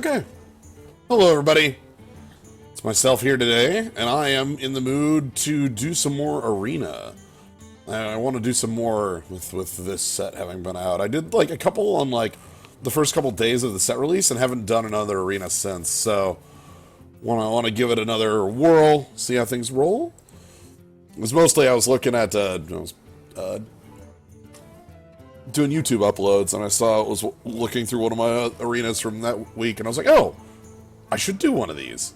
Okay. Hello, everybody. It's myself here today, and I am in the mood to do some more arena. I want to do some more with this set having been out. I did like a couple on like the first couple days of the set release, and haven't done another arena since. So, want to give it another whirl, see how things roll. It was mostly I was looking at doing YouTube uploads, and I saw it was looking through one of my arenas from that week, and I was like, oh, I should do one of these.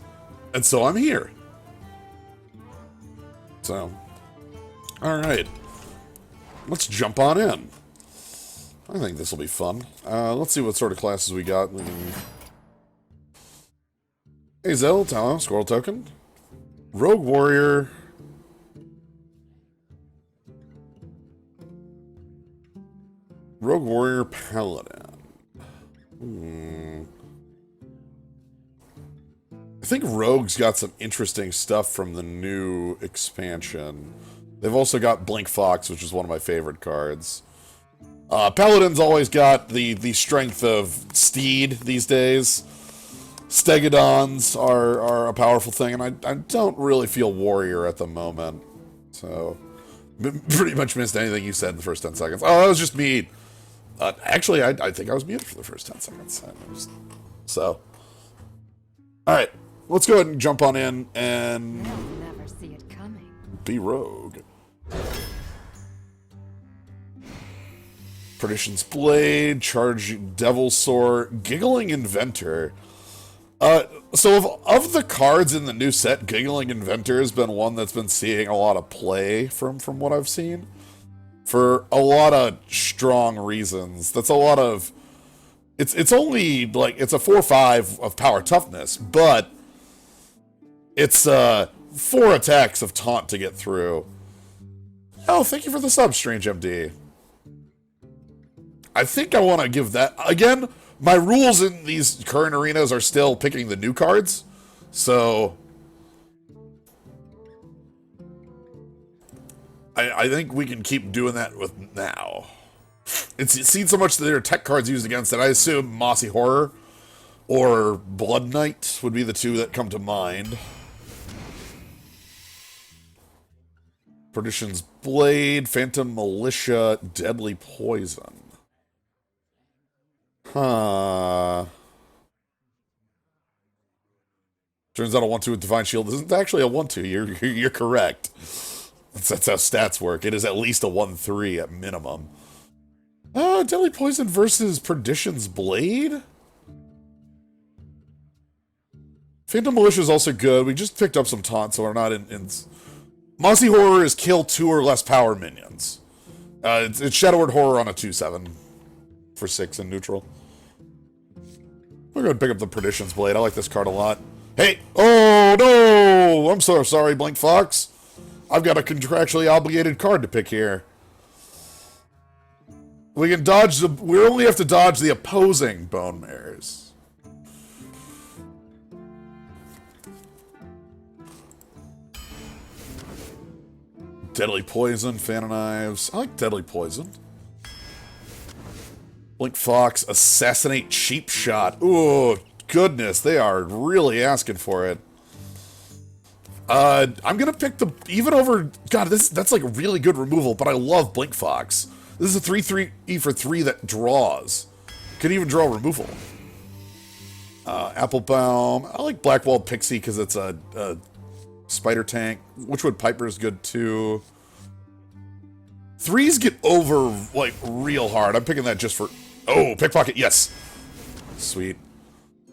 And so I'm here. So, alright. Let's jump on in. I think this will be fun. Let's see what sort of classes we got. Hey, Zell, Talon, Squirrel Token. Rogue Warrior. Rogue Warrior Paladin. I think Rogue's got some interesting stuff from the new expansion. They've also got Blink Fox, which is one of my favorite cards. Paladin's always got the strength of Steed these days. Stegodons are a powerful thing, and I don't really feel Warrior at the moment. So, pretty much missed anything you said in the first 10 seconds. Oh, that was just me. Actually, I think I was muted for the first 10 seconds. So, alright. Let's go ahead and jump on in and Never see it coming. Be Rogue. Perdition's Blade, Charge Devil Sword, Giggling Inventor. So of the cards in the new set, Giggling Inventor has been one that's been seeing a lot of play from what I've seen. For a lot of strong reasons. That's a lot of... It's only, like, it's a 4-5 of power toughness, but it's 4 attacks of taunt to get through. Oh, thank you for the sub, Strange MD. I think I want to give that... Again, my rules in these current arenas are still picking the new cards, so... I think we can keep doing that with now. It's seen so much that there are tech cards used against it. I assume Mossy Horror or Blood Knight would be the two that come to mind. Perdition's Blade, Phantom Militia, Deadly Poison. Huh. Turns out a 1-2 with Divine Shield isn't actually a 1-2. You're correct. That's how stats work. It is at least a 1-3 at minimum. Deadly Poison versus Perdition's Blade? Phantom Militia is also good. We just picked up some taunt, so we're not in... Mossy Horror is kill 2 or less power minions. It's Shadow Word Horror on a 2-7 for 6 in neutral. We're going to pick up the Perdition's Blade. I like this card a lot. Hey! Oh, no! I'm so sorry, Blink Fox. I've got a contractually obligated card to pick here. We can dodge the... We only have to dodge the opposing Bonemares. Deadly Poison, Fan of Knives. I like Deadly Poison. Blink Fox, Assassinate Cheap Shot. Ooh, goodness, they are really asking for it. I'm gonna pick the... Even over... God, that's like a really good removal, but I love Blink Fox. This is a 3/3 for 3 that draws. Could even draw removal. Applebaum. I like Blackwalled Pixie because it's a spider tank. Witchwood Piper is good too. 3s get over, like, real hard. I'm picking that just for... Oh, Pickpocket, yes. Sweet.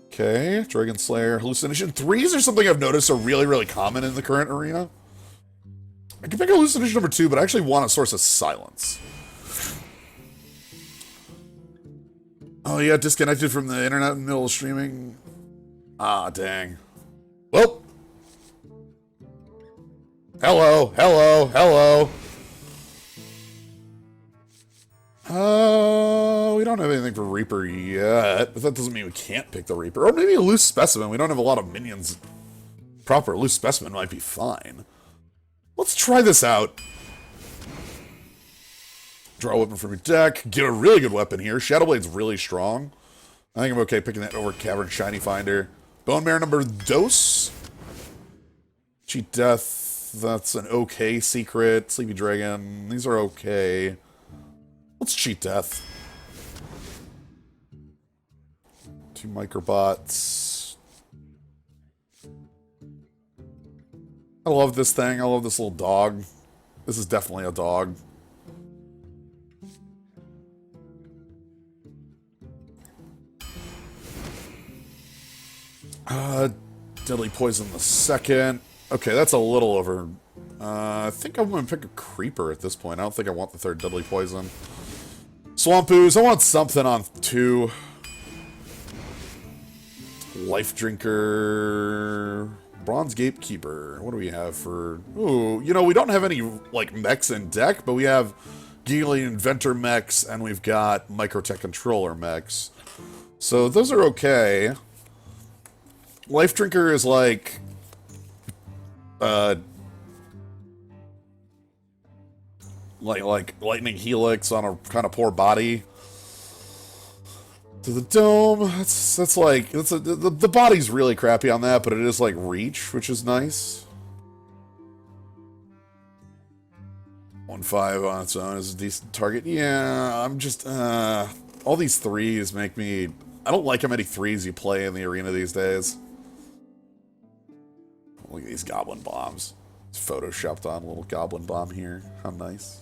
Okay, Dragon Slayer, Hallucination. 3s are something I've noticed are really, really common in the current arena. I can pick Hallucination number 2, but I actually want a Source of Silence. Oh, yeah, disconnected from the internet in the middle of streaming. Ah, dang. Well. Hello, hello, hello. We don't have anything for Reaper yet, but that doesn't mean we can't pick the Reaper. Or maybe a Loose Specimen. We don't have a lot of minions. Proper Loose Specimen might be fine. Let's try this out. Draw a weapon from your deck. Get a really good weapon here. Shadowblade's really strong. I think I'm okay picking that over Cavern Shiny Finder. Bonemare number dos. Cheat Death. That's an okay secret. Sleepy Dragon. These are okay. Let's Cheat Death. 2 Microbots. I love this thing. I love this little dog. This is definitely a dog. Deadly Poison the second. Okay, that's a little over. I think I'm going to pick a Creeper at this point. I don't think I want the 3rd Deadly Poison. Swampoos, I want something on 2. Life Drinker. Bronze Gatekeeper. What do we have for... Ooh, you know, we don't have any, like, mechs in deck, but we have Giggly Inventor mechs, and we've got Microtech Controller mechs. So those are okay. Life Drinker is like... like Lightning Helix on a kind of poor body. To the Dome, the body's really crappy on that, but it is like reach, which is nice. 1/5 on its own is a decent target. Yeah, I'm just all these 3s make me. I don't like how many 3s you play in the arena these days. Look at these Goblin Bombs. It's photoshopped on a little Goblin Bomb here. How nice.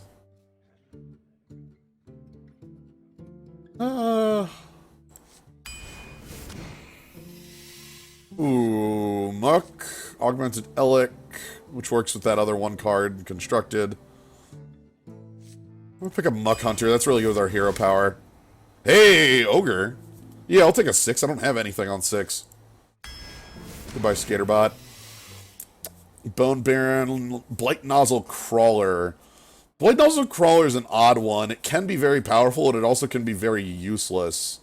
Ooh, Muck, Augmented Elic, which works with that other 1 card, Constructed. I'm gonna pick a Muck Hunter, that's really good with our hero power. Hey, Ogre! Yeah, I'll take a 6, I don't have anything on 6. Goodbye, Skaterbot. Bone Baron, Blight Nozzle Crawler. Blight Nozzle Crawler is an odd one. It can be very powerful, and it also can be very useless.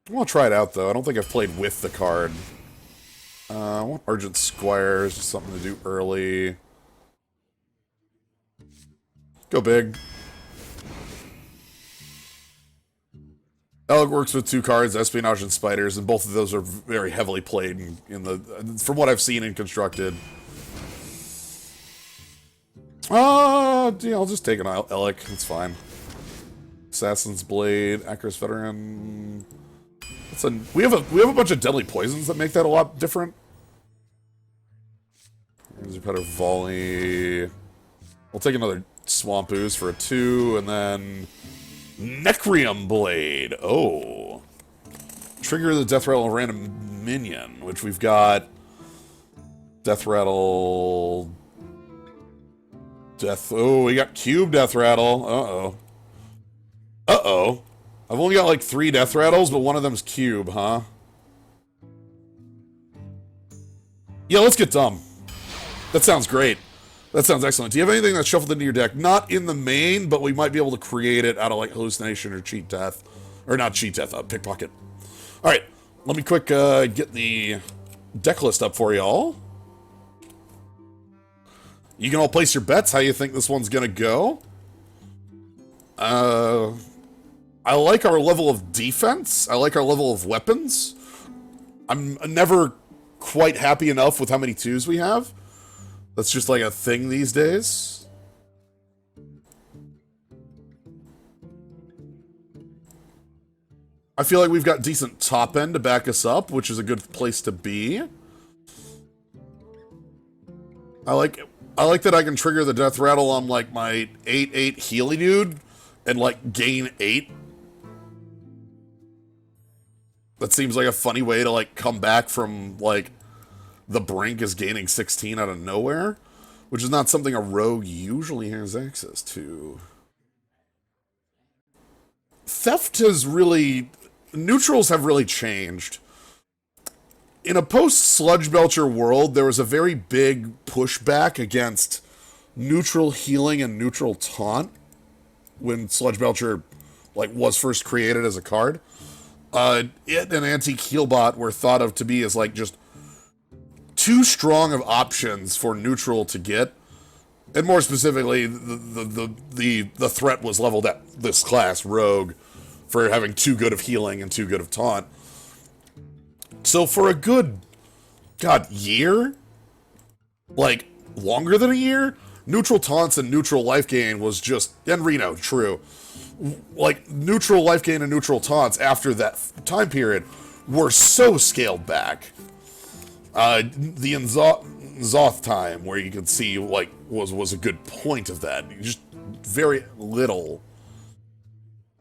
I want to try it out, though. I don't think I've played with the card. I want Argent Squires, just something to do early. Go big. Alec works with 2 cards, Espionage and Spiders, and both of those are very heavily played in the... From what I've seen in Constructed. Yeah, I'll just take an Alec. It's fine. Assassin's Blade, Acros Veteran... we have a bunch of deadly poisons that make that a lot different. Here's a better volley. We'll take another Swamp Ooze for a 2, and then Necrium Blade. Oh, trigger the Death Rattle of a random minion, which we've got. Death Rattle. Oh, we got Cube Death Rattle. Uh-oh. I've only got like 3 Death Rattles, but one of them's Cube, huh? Yeah, let's get dumb. That sounds great. That sounds excellent. Do you have anything that's shuffled into your deck? Not in the main, but we might be able to create it out of like Hallucination or Cheat Death. Or not Cheat Death, Pickpocket. Alright, let me quick get the deck list up for y'all. You can all place your bets how you think this one's gonna go. I like our level of defense. I like our level of weapons. I'm never quite happy enough with how many 2s we have. That's just like a thing these days. I feel like we've got decent top end to back us up, which is a good place to be. I like that I can trigger the Death Rattle on like my 8/8 Healy dude and like gain 8. That seems like a funny way to, like, come back from, like, the brink is gaining 16 out of nowhere, which is not something a rogue usually has access to. Theft has really... Neutrals have really changed. In a post-Sludge Belcher world, there was a very big pushback against neutral healing and neutral taunt when Sludge Belcher, like, was first created as a card. It and Antique Healbot were thought of to be as, like, just too strong of options for neutral to get. And more specifically, the threat was leveled at this class, Rogue. for having too good of healing and too good of taunt. So for a good, God, year? Like, longer than a year? Neutral taunts and neutral life gain was just, and Reno, true. Like, neutral life gain and neutral taunts after that time period were so scaled back. The Zoth time, where you could see, like, was a good point of that. Just very little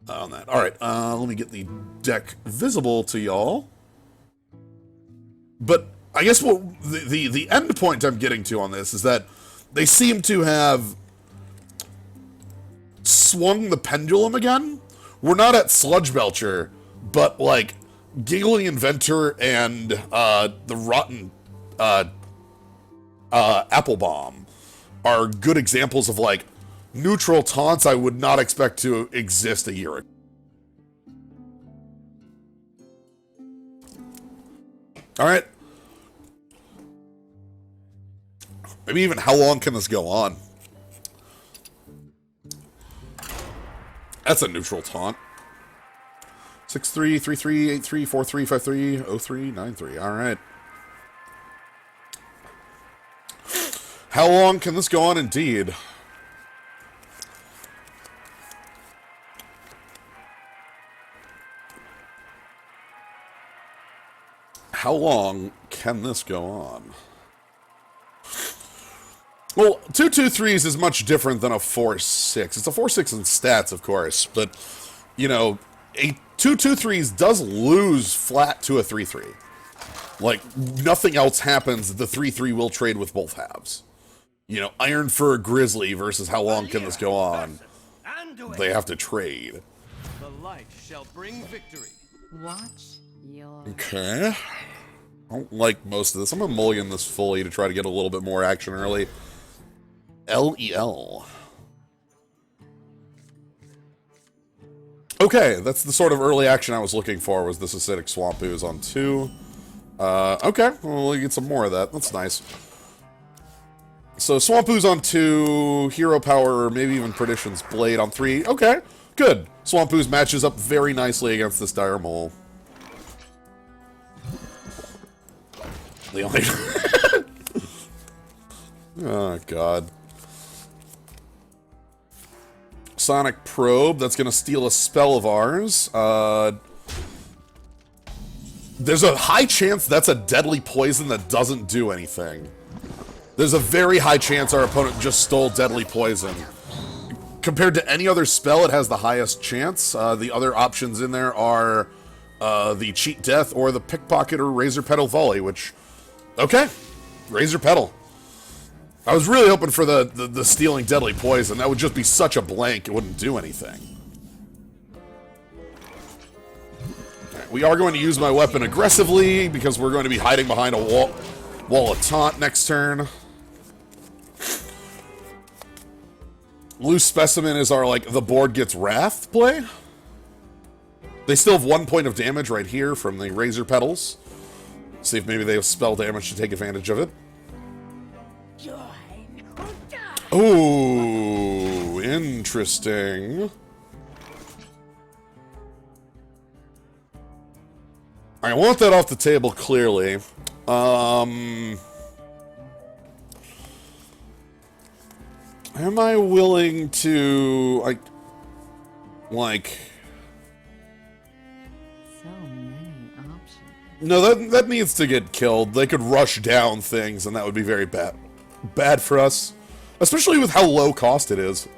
on that. Alright, let me get the deck visible to y'all. But I guess what the end point I'm getting to on this is that they seem to have swung the pendulum again. We're not at Sludge Belcher, but like Giggling Inventor and the Rotten Apple Bomb are good examples of like neutral taunts I would not expect to exist a year ago. Alright. Maybe even how long can this go on? That's a neutral taunt. 6-3-3-3-8-3-4-3-5-3-0-3-9-3. Alright. How long can this go on indeed? How long can this go on? Well, 2-2-3s is much different than a 4-6. It's a 4-6 in stats, of course, but, you know, a 2-2-3s does lose flat to a 3-3. Like, nothing else happens, the 3-3 will trade with both halves. You know, Iron Fur Grizzly versus how long can this go on? They have to trade. The light shall bring victory. Watch your... Okay. I don't like most of this. I'm gonna mulligan this fully to try to get a little bit more action early. LEL. Okay, that's the sort of early action I was looking for, was this acidic swamp ooze on 2. Okay, well, we'll get some more of that. That's nice. So, swamp ooze on 2, hero power, or maybe even Perdition's Blade on 3. Okay, good. Swamp ooze matches up very nicely against this dire mole. The only... Oh, God. Sonic Probe, that's going to steal a spell of ours. There's a high chance that's a deadly poison that doesn't do anything. There's a very high chance our opponent just stole deadly poison. Compared to any other spell, it has the highest chance. The other options in there are the Cheat Death or the Pickpocket or Razor Petal Volley, which... Okay, Razor Petal. I was really hoping for the stealing deadly poison. That would just be such a blank, it wouldn't do anything. Right, we are going to use my weapon aggressively, because we're going to be hiding behind a wall of taunt next turn. Loose Specimen is our, like, the board gets wrath play. They still have 1 point of damage right here from the Razor Petals. See if maybe they have spell damage to take advantage of it. Oh, interesting. I want that off the table clearly. Am I willing to, like... So many options. No, that needs to get killed. They could rush down things, and that would be very bad for us. Especially with how low cost it is.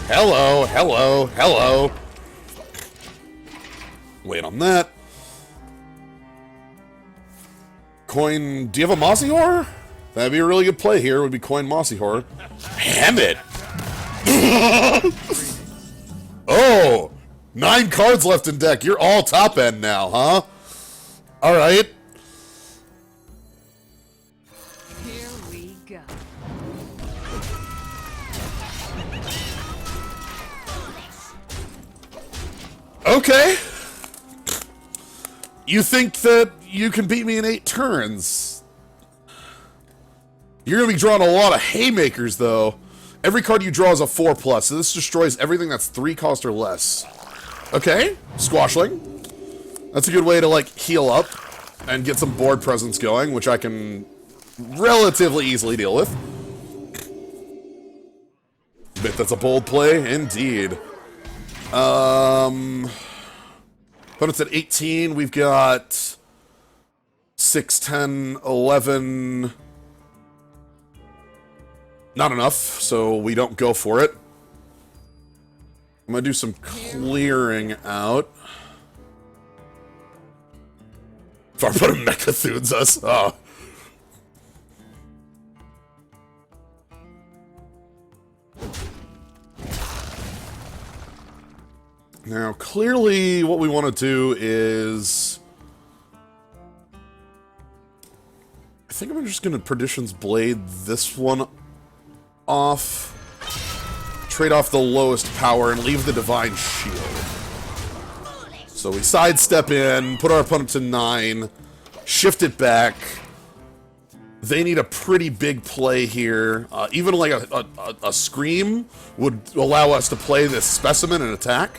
Hello, hello, hello. Wait on that. Coin... Do you have a Mossy Horror? That'd be a really good play here, would be coin Mossy Horror. Damn it! Oh! 9 cards left in deck. You're all top end now, huh? Alright. Here we go. Okay. You think that you can beat me in 8 turns? You're going to be drawing a lot of haymakers, though. Every card you draw is a 4+, so this destroys everything that's 3 cost or less. Okay, Squashling. That's a good way to, like, heal up and get some board presence going, which I can relatively easily deal with. Bet that's a bold play, indeed. Opponent's at 18, we've got 6, 10, 11... Not enough, so we don't go for it. I'm gonna do some clearing out. Farput Mechathunes us. Oh. Now, clearly, what we want to do is... I think I'm just gonna Perdition's Blade this one off, trade off the lowest power, and leave the Divine Shield. So we sidestep in, put our opponent to 9, shift it back. They need a pretty big play here. Even like a Scream would allow us to play this Specimen and attack.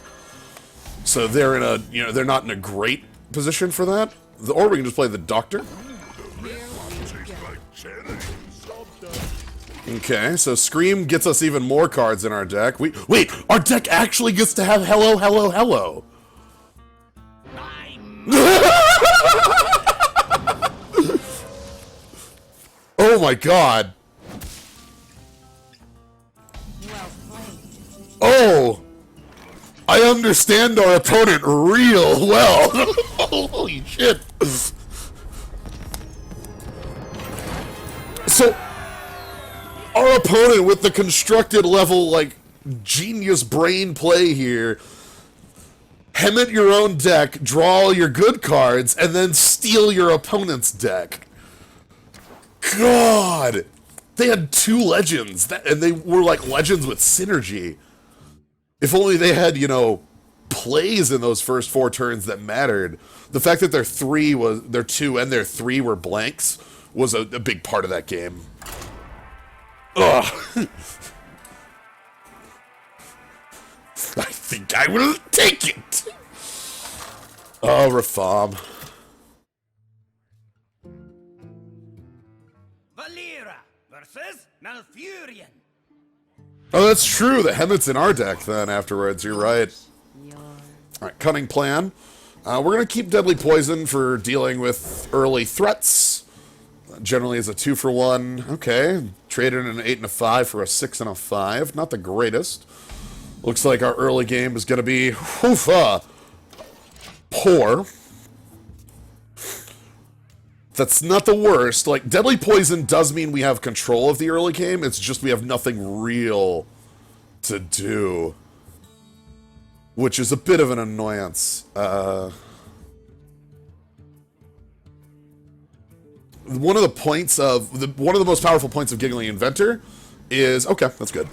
So they're in a, they're not in a great position for that. Or we can just play the Doctor. Okay, so Scream gets us even more cards in our deck. Wait, our deck actually gets to have hello, hello, hello. Oh my god. Oh, I understand our opponent real well. Holy shit. So, our opponent with the constructed level, like, genius brain play here, Hemmet your own deck, draw all your good cards, and then steal your opponent's deck. God! They had 2 legends, and they were like legends with synergy. If only they had, plays in those first 4 turns that mattered. The fact that their 2 and their 3 were blanks was a big part of that game. Ugh. I think I will take it. Oh, Rafam. Valera versus Malfurion. Oh, that's true. The Hemmet's in our deck then afterwards. You're right. Alright, Cunning Plan. We're going to keep Deadly Poison for dealing with early threats. Generally is a 2-for-1. Okay. Traded an 8 and a 5 for a 6 and a 5. Not the greatest. Looks like our early game is going to be poor. That's not the worst. Like, Deadly Poison does mean we have control of the early game. It's just we have nothing real to do. Which is a bit of an annoyance. One of the points of one of the most powerful points of Giggling Inventor is okay. That's good.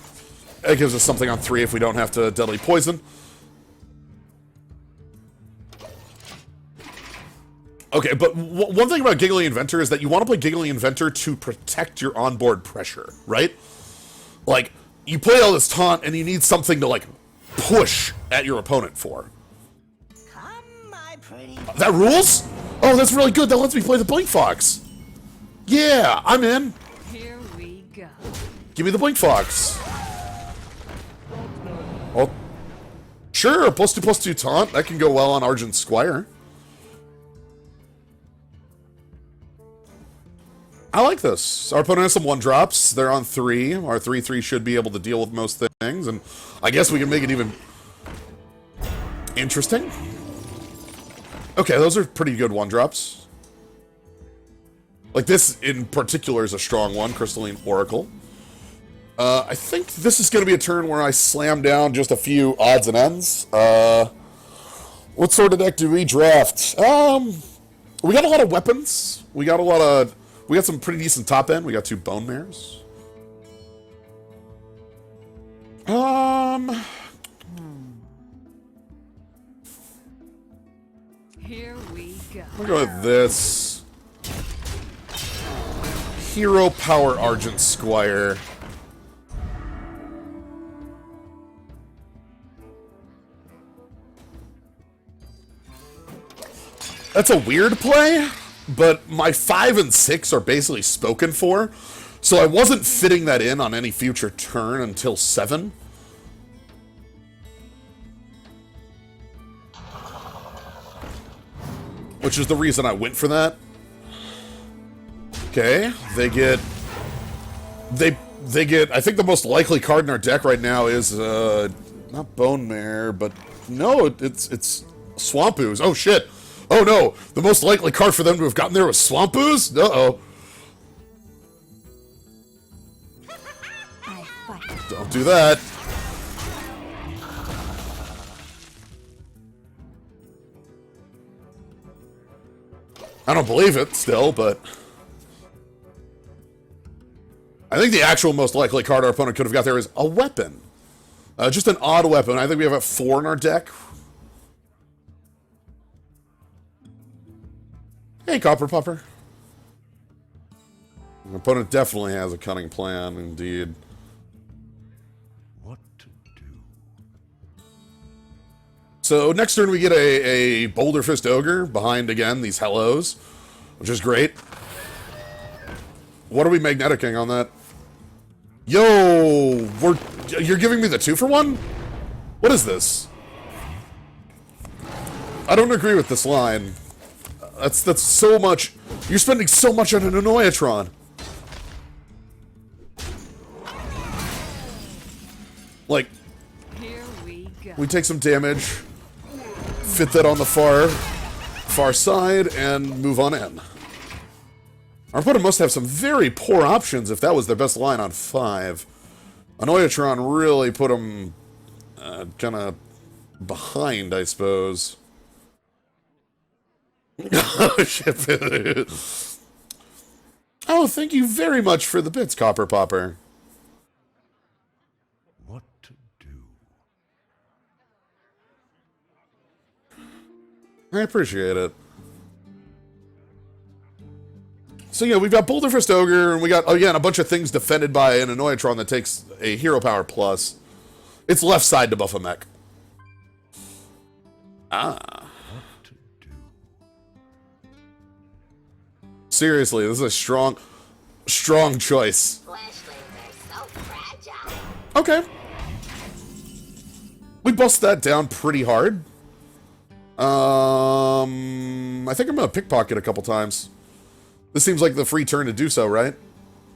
It gives us something on 3 if we don't have to Deadly Poison. Okay, but one thing about Giggling Inventor is that you want to play Giggling Inventor to protect your onboard pressure, right? Like, you play all this taunt and you need something to, like, push at your opponent for. Come, my pretty. That rules? Oh, that's really good. That lets me play the Blink Fox. Yeah, I'm in. Here we go. Give me the Blink Fox. Oh, sure. +2/+2 taunt. That can go well on Argent Squire. I like this. Our opponent has some 1-drops. They're on 3. Our 3/3 should be able to deal with most things, and I guess we can make it even interesting. Okay, those are pretty good 1-drops. Like, this in particular is a strong one, Crystalline Oracle. I think this is going to be a turn where I slam down just a few odds and ends. What sort of deck do we draft? We got a lot of weapons. We got some pretty decent top end. We got 2 Bonemares. Here we go. We'll go with this. Hero Power Argent Squire. That's a weird play, but my 5 and 6 are basically spoken for, so I wasn't fitting that in on any future turn until 7. Which is the reason I went for that. Okay, they get... They get... I think the most likely card in our deck right now is, not Bonemare, but... No, it's Swamp Ooze. Oh, shit! Oh, no! The most likely card for them to have gotten there was Swamp Ooze? Uh-oh. Don't do that. I don't believe it, still, but... I think the actual most likely card our opponent could have got there is a weapon. Just an odd weapon. I think we have a 4 in our deck. Hey, Copper Popper. Our opponent definitely has a cunning plan, indeed. What to do? So next turn we get a Boulder Fist Ogre behind, again, these Hellos, which is great. What are we magneticing on that? Yo, you're giving me the 2-for-1? What is this? I don't agree with this line. That's so much. You're spending so much on an Annoyatron. Like, Here we go. we take some damage, fit that on the far side, and move on in. Our opponent must have some very poor options if that was their best line on 5. Annoyatron really put them kind of behind, I suppose. Oh, shit. Oh, thank you very much for the bits, Copper Popper. What to do? I appreciate it. So yeah, we've got Boulder Fist Ogre, and we got, again, a bunch of things defended by an Annoyatron that takes a Hero Power Plus. It's left side to buff a mech. Ah. What to do? Seriously, this is a strong choice. Fleshlings are so fragile. Okay. We bust that down pretty hard. I think I'm gonna pickpocket a couple times. This seems like the free turn to do so, right?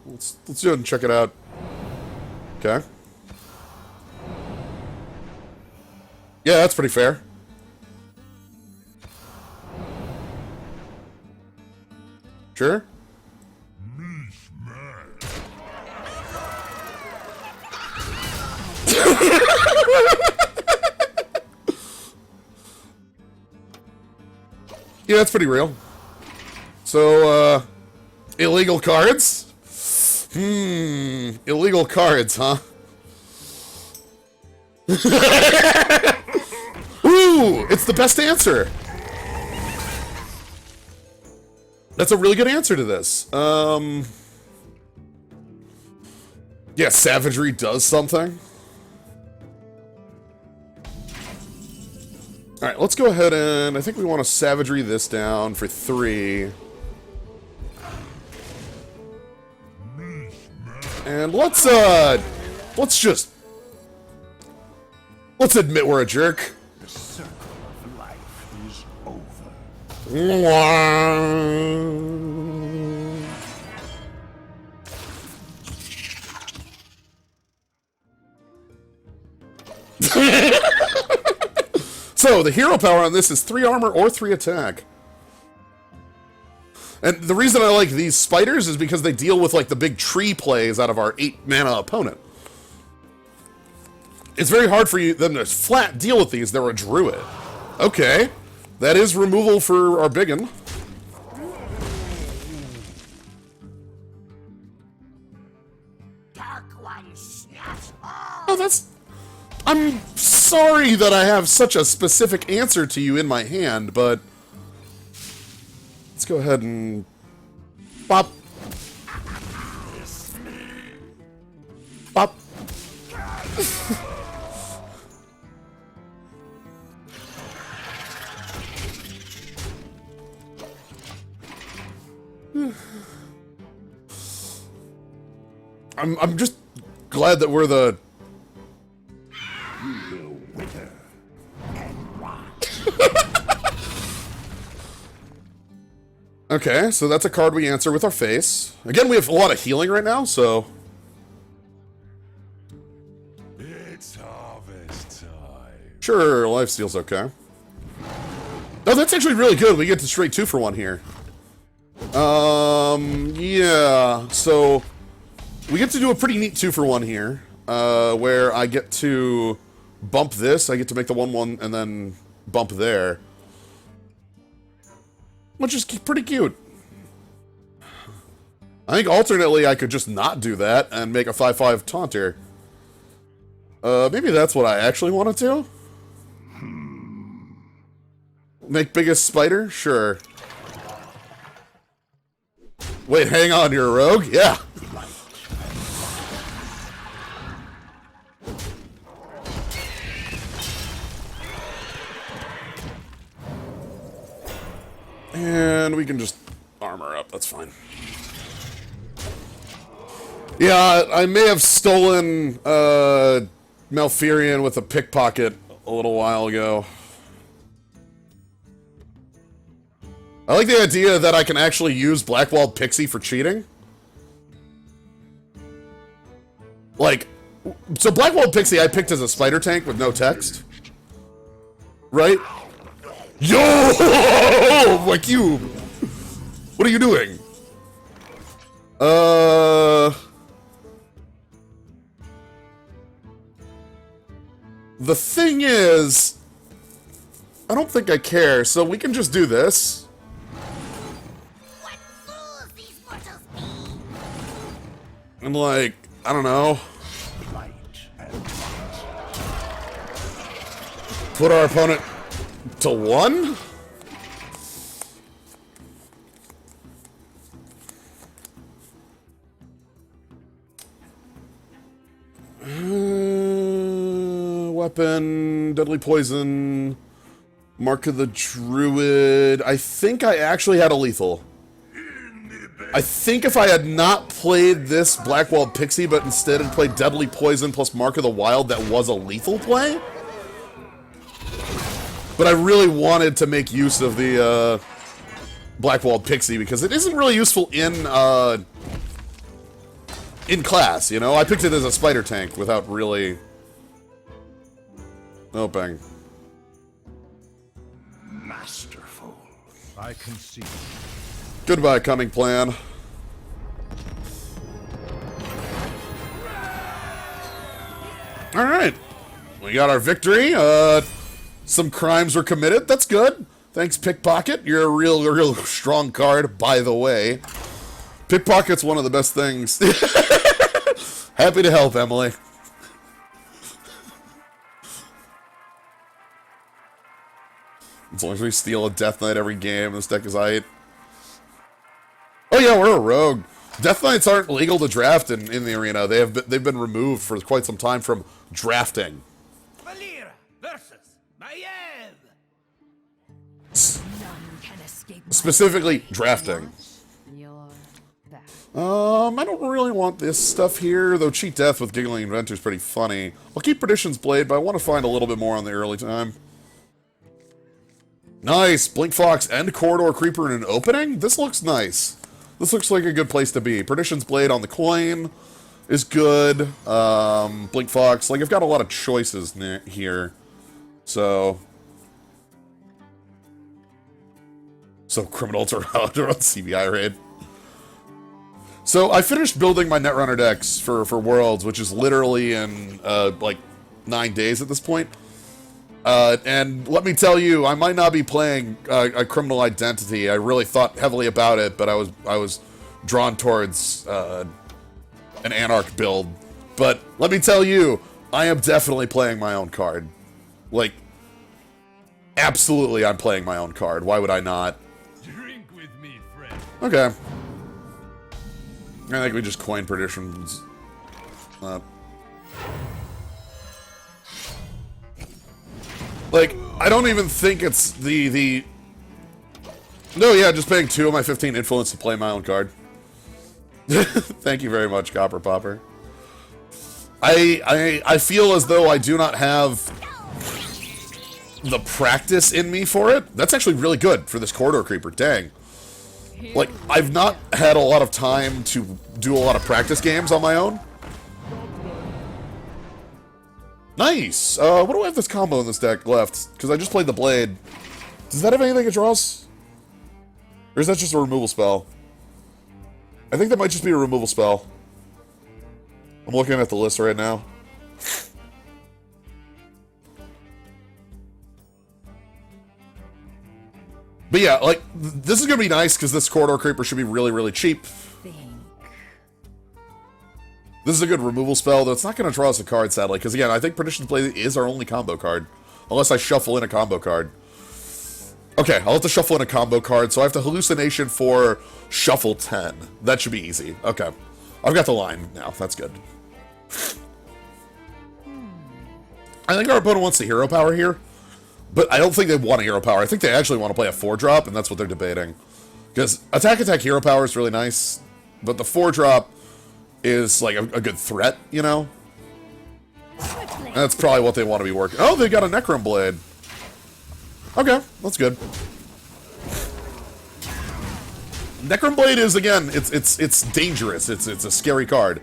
Let's do it and check it out. Okay. Yeah, that's pretty fair. Sure. Yeah, that's pretty real. So, illegal cards? Illegal cards, huh? Ooh, it's the best answer. That's a really good answer to this. Yeah, savagery does something. Alright, let's go ahead and I think we want to savagery this down for 3. And let's admit we're a jerk. The circle of life is over. So, the hero power on this is 3 armor or 3 attack. And the reason I like these spiders is because they deal with, like, the big tree plays out of our 8-mana opponent. It's very hard for them to flat deal with these. They're a druid. Okay. That is removal for our biggin. Dark one snaps all. Oh, that's... I'm sorry that I have such a specific answer to you in my hand, but... Let's go ahead and... Bop. I'm just glad that we're the... You will wither and rot. Okay, so that's a card we answer with our face. Again, we have a lot of healing right now, so... It's harvest time. Sure, lifesteal's okay. Oh, that's actually really good. We get to straight 2 for 1 here. Yeah, so... We get to do a pretty neat 2 for 1 here. Where I get to bump this, I get to make the 1/1 and then bump there. Which is pretty cute. I think alternately I could just not do that and make a 5/5 taunter. Maybe that's what I actually want to do? Make biggest spider? Sure. Wait, hang on, you're a rogue? Yeah. And we can just armor up, that's fine. Yeah, I may have stolen Malfurion with a pickpocket a little while ago. I like the idea that I can actually use Blackwalled Pixie for cheating. Like, so Blackwalled Pixie I picked as a spider tank with no text. Right? Yo! My cube! What are you doing? The thing is, I don't think I care, so we can just do this. What fools these mortals be! And like, I don't know. Light and light. Put our opponent to 1? Weapon, deadly poison, mark of the druid. I think I actually had a lethal. I think if I had not played this Blackwalled Pixie, but instead had played deadly poison plus mark of the wild, that was a lethal play. But I really wanted to make use of the Blackwalled Pixie because it isn't really useful in class, you know? I picked it as a spider tank without really... Oh, bang. Masterful. I concede. Goodbye, cunning plan. Alright. We got our victory. Some crimes were committed. That's good. Thanks, Pickpocket. You're a real strong card, by the way. Pickpocket's one of the best things. Happy to help, Emily. As long as we steal a Death Knight every game, this deck is aight. Oh yeah, we're a rogue. Death Knights aren't legal to draft in the arena. They've been removed for quite some time from drafting. Valera versus Maiev. None can escape my Specifically, drafting. You're back. I don't really want this stuff here, though Cheat Death with Giggling Inventor is pretty funny. I'll keep Perdition's Blade, but I want to find a little bit more on the early time. Nice! Blink Fox and Corridor Creeper in an opening? This looks nice. This looks like a good place to be. Perdition's Blade on the coin is good. Blink Fox. Like, I've got a lot of choices here. So criminals are out on CBI raid. So I finished building my Netrunner decks for Worlds, which is literally in like 9 days at this point. And let me tell you, I might not be playing a Criminal Identity. I really thought heavily about it, but I was drawn towards an Anarch build. But let me tell you, I am definitely playing my own card. Like, absolutely I'm playing my own card. Why would I not? Drink with me, friend. Okay. I think we just coin Perditions. Like, I don't even think it's the... No, yeah, just paying 2 of my 15 influence to play my own card. Thank you very much, Copper Popper. I feel as though I do not have the practice in me for it. That's actually really good for this corridor creeper. Dang. Like, I've not had a lot of time to do a lot of practice games on my own. Nice! What do I have this combo in this deck left? Because I just played the Blade. Does that have anything it draws? Or is that just a removal spell? I think that might just be a removal spell. I'm looking at the list right now. But yeah, like, this is going to be nice because this corridor creeper should be really, really cheap. This is a good removal spell, though it's not going to draw us a card, sadly. Because again, I think Perdition's Blade is our only combo card. Unless I shuffle in a combo card. Okay, I'll have to shuffle in a combo card, so I have to Hallucination for Shuffle 10. That should be easy. Okay. I've got the line now. That's good. I think our opponent wants the hero power here. But I don't think they want a hero power. I think they actually want to play a 4-drop, and that's what they're debating. Because attack hero power is really nice, but the 4-drop is like a good threat, you know? And that's probably what they want to be working. Oh, they got a Necron Blade. Okay, that's good. Necron Blade is, again, it's dangerous. It's a scary card.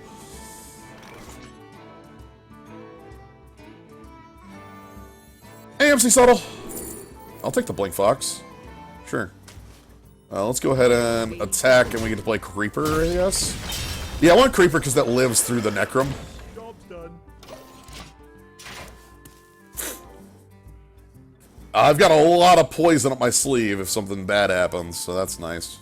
Hey, MC Subtle. I'll take the Blink Fox. Sure. Let's go ahead and attack, and we get to play Creeper, I guess. Yeah, I want Creeper because that lives through the Necrom. Job's done. I've got a lot of poison up my sleeve if something bad happens, so that's nice.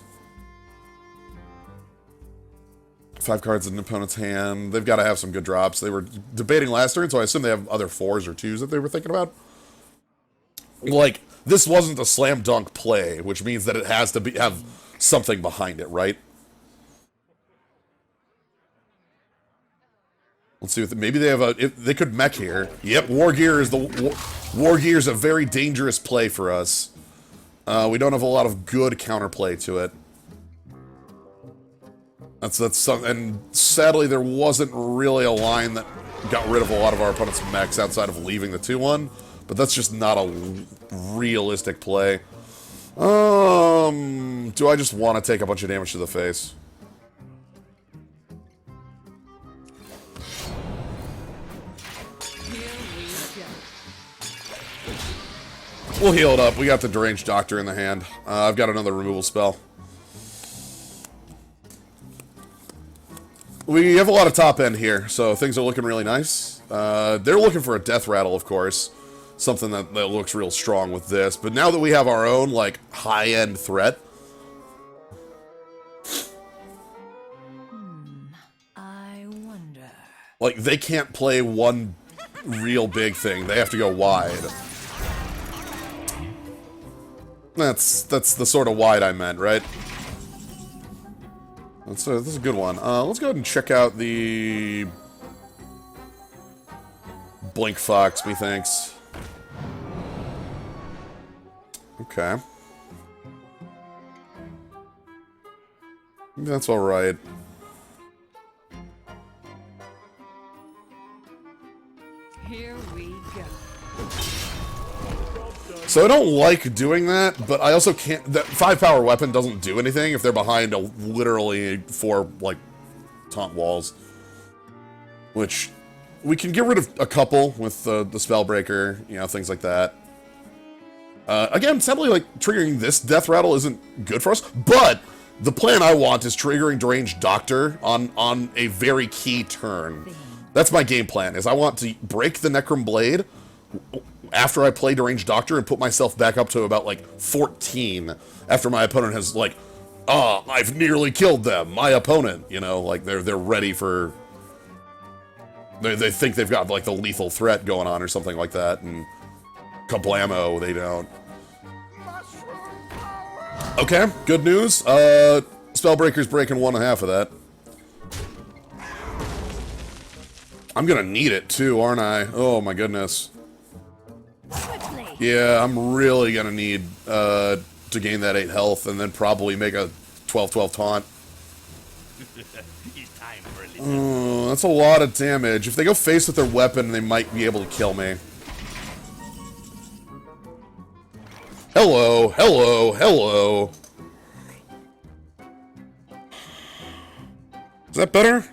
5 cards in an opponent's hand. They've got to have some good drops. They were debating last turn, so I assume they have other 4s or 2s that they were thinking about. Like, this wasn't a slam dunk play, which means that it has to have something behind it, right? Let's see. Maybe they have they could mech here. Yep, War Gear is War Gear is a very dangerous play for us. We don't have a lot of good counterplay to it. That's something. And sadly, there wasn't really a line that got rid of a lot of our opponent's mechs outside of leaving the 2-1. But that's just not a realistic play. Do I just want to take a bunch of damage to the face? We'll heal it up. We got the Deranged Doctor in the hand. I've got another removal spell. We have a lot of top end here, so things are looking really nice. They're looking for a Death Rattle, of course. Something that looks real strong with this. But now that we have our own, like, high-end threat... I wonder... Like, they can't play one real big thing. They have to go wide. That's the sort of wide I meant, right? This is a good one. Let's go ahead and check out the... Blink Fox, methinks. Okay. That's alright. Here we go. So I don't like doing that, but I also can't... That 5-power weapon doesn't do anything if they're behind literally 4, like, taunt walls. Which... We can get rid of a couple with the Spellbreaker, you know, things like that. Again, sadly, like, triggering this Death Rattle isn't good for us, but the plan I want is triggering Deranged Doctor on a very key turn. That's my game plan, is I want to break the Necrom Blade after I play Deranged Doctor and put myself back up to about, like, 14 after my opponent has, like, I've nearly killed them, my opponent, you know, like, they're ready for... They think they've got, like, the lethal threat going on or something like that, and kablamo, they don't. Okay, good news. Spellbreaker's breaking 1.5 of that. I'm gonna need it, too, aren't I? Oh, my goodness. Yeah, I'm really gonna need to gain that 8 health, and then probably make a 12-12 taunt. It's time for That's a lot of damage. If they go face with their weapon, they might be able to kill me. Hello, hello, hello. Is that better?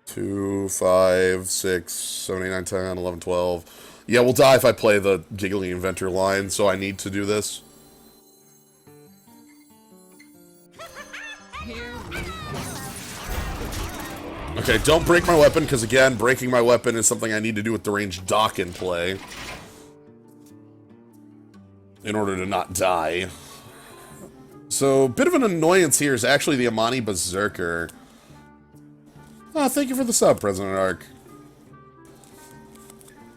Two, 5, 6, 7, 8, 9, 10, 11, 12. Yeah, we'll die if I play the Giggly Inventor line, so I need to do this. Here we go. Okay, don't break my weapon, because again, breaking my weapon is something I need to do with the ranged dock in play. In order to not die. So, bit of an annoyance here is actually the Amani Berserker. Oh, thank you for the sub, President Ark.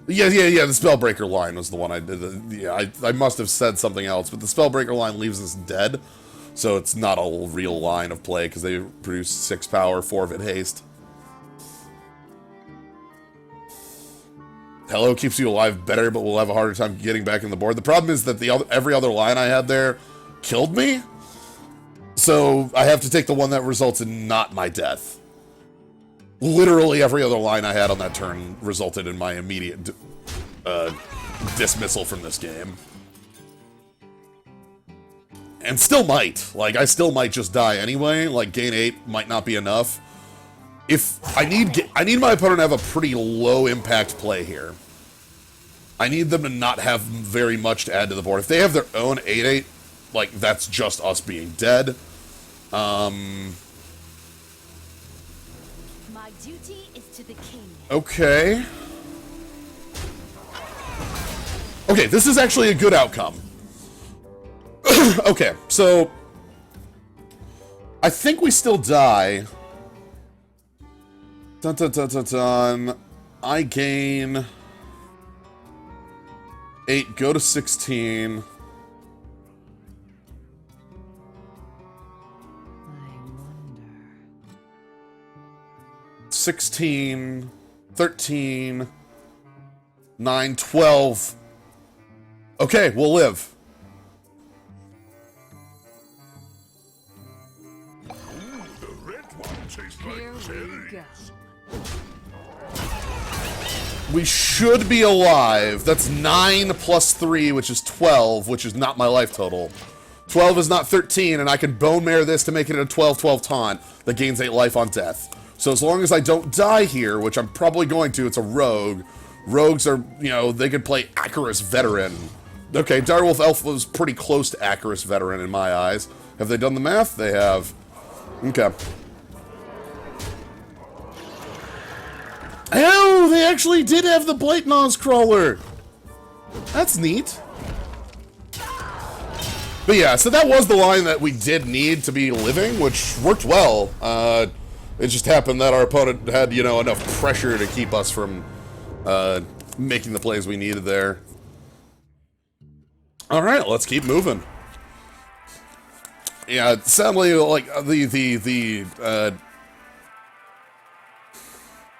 Yeah, the Spellbreaker line was the one I did. Yeah, I must have said something else, but the Spellbreaker line leaves us dead, so it's not a real line of play, because they produce 6 power, 4 of it haste. Hello keeps you alive better, but we'll have a harder time getting back in the board. The problem is that every other line I had there killed me, so I have to take the one that results in not my death. Literally every other line I had on that turn resulted in my immediate dismissal from this game. And still might. Like, I still might just die anyway. Like, gain 8 might not be enough. If I need my opponent to have a pretty low impact play here. I need them to not have very much to add to the board. If they have their own 8/8, like, that's just us being dead. My duty is to the king. Okay. Okay, this is actually a good outcome. Okay, so I think we still die. Dun dun dun dun dun. I gain 8, go to 16. I wonder. 16, 13, 9, 12. Okay, we'll live. Here we go. We should be alive. That's 9 plus 3, which is 12, which is not my life total. 12 is not 13, and I can Bonemare this to make it a 12-12 taunt that gains 8 life on death. So as long as I don't die here, which I'm probably going to, it's a rogue. Rogues are, you know, they could play Acarus Veteran. Okay, Direwolf Elf was pretty close to Acarus Veteran in my eyes. Have they done the math? They have. Okay. Oh, they actually did have the Blight Nose Crawler. That's neat. But yeah, so that was the line that we did need to be living, which worked well. It just happened that our opponent had, you know, enough pressure to keep us from making the plays we needed there. All right, let's keep moving. Yeah, sadly, like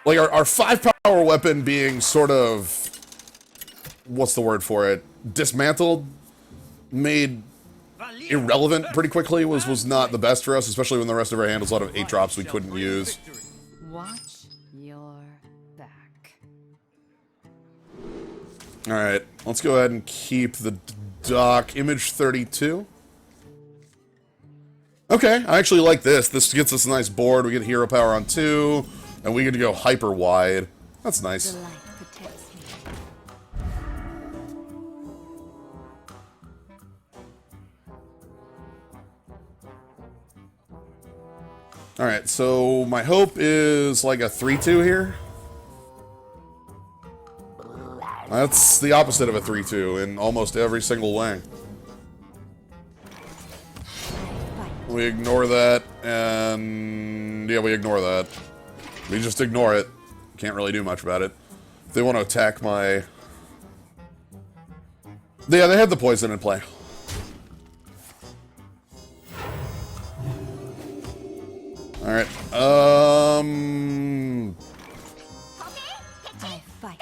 like our 5-power weapon being sort of, what's the word for it? Dismantled, made irrelevant pretty quickly was not the best for us, especially when the rest of our hand was a lot of 8-drops we couldn't use. Watch your back. Alright, let's go ahead and keep the dock. Image 32. Okay, I actually like this. This gets us a nice board. We get hero power on 2, and we get to go hyper wide. That's nice. The light protects me. Alright, so my hope is like a 3-2 here. That's the opposite of a 3-2 in almost every single way. We ignore that, and yeah, we ignore that. We just ignore it. Can't really do much about it. If they want to attack my... Yeah, they had the poison in play. Alright, I fight.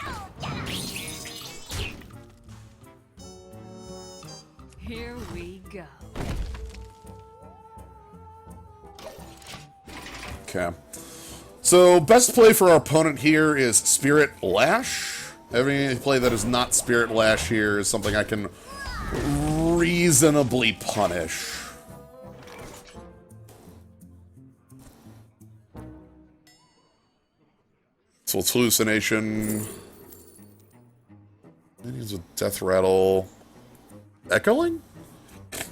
Here we go. Okay. So, best play for our opponent here is Spirit Lash. Every play that is not Spirit Lash here is something I can reasonably punish. So it's Hallucination. Minions with Death Rattle. Echoing? This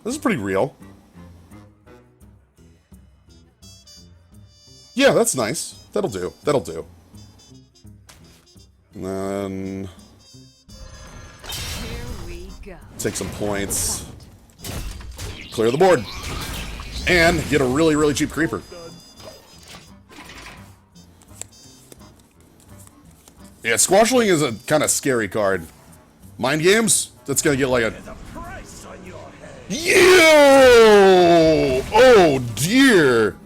is pretty real. Yeah, that's nice. That'll do. That'll do. And then... Here we go. take some points. Clear the board. And get a really, really cheap creeper. Yeah, Squashling is a kind of scary card. Mind Games? That's gonna get like a... Price on your head. Yo! Oh, dear.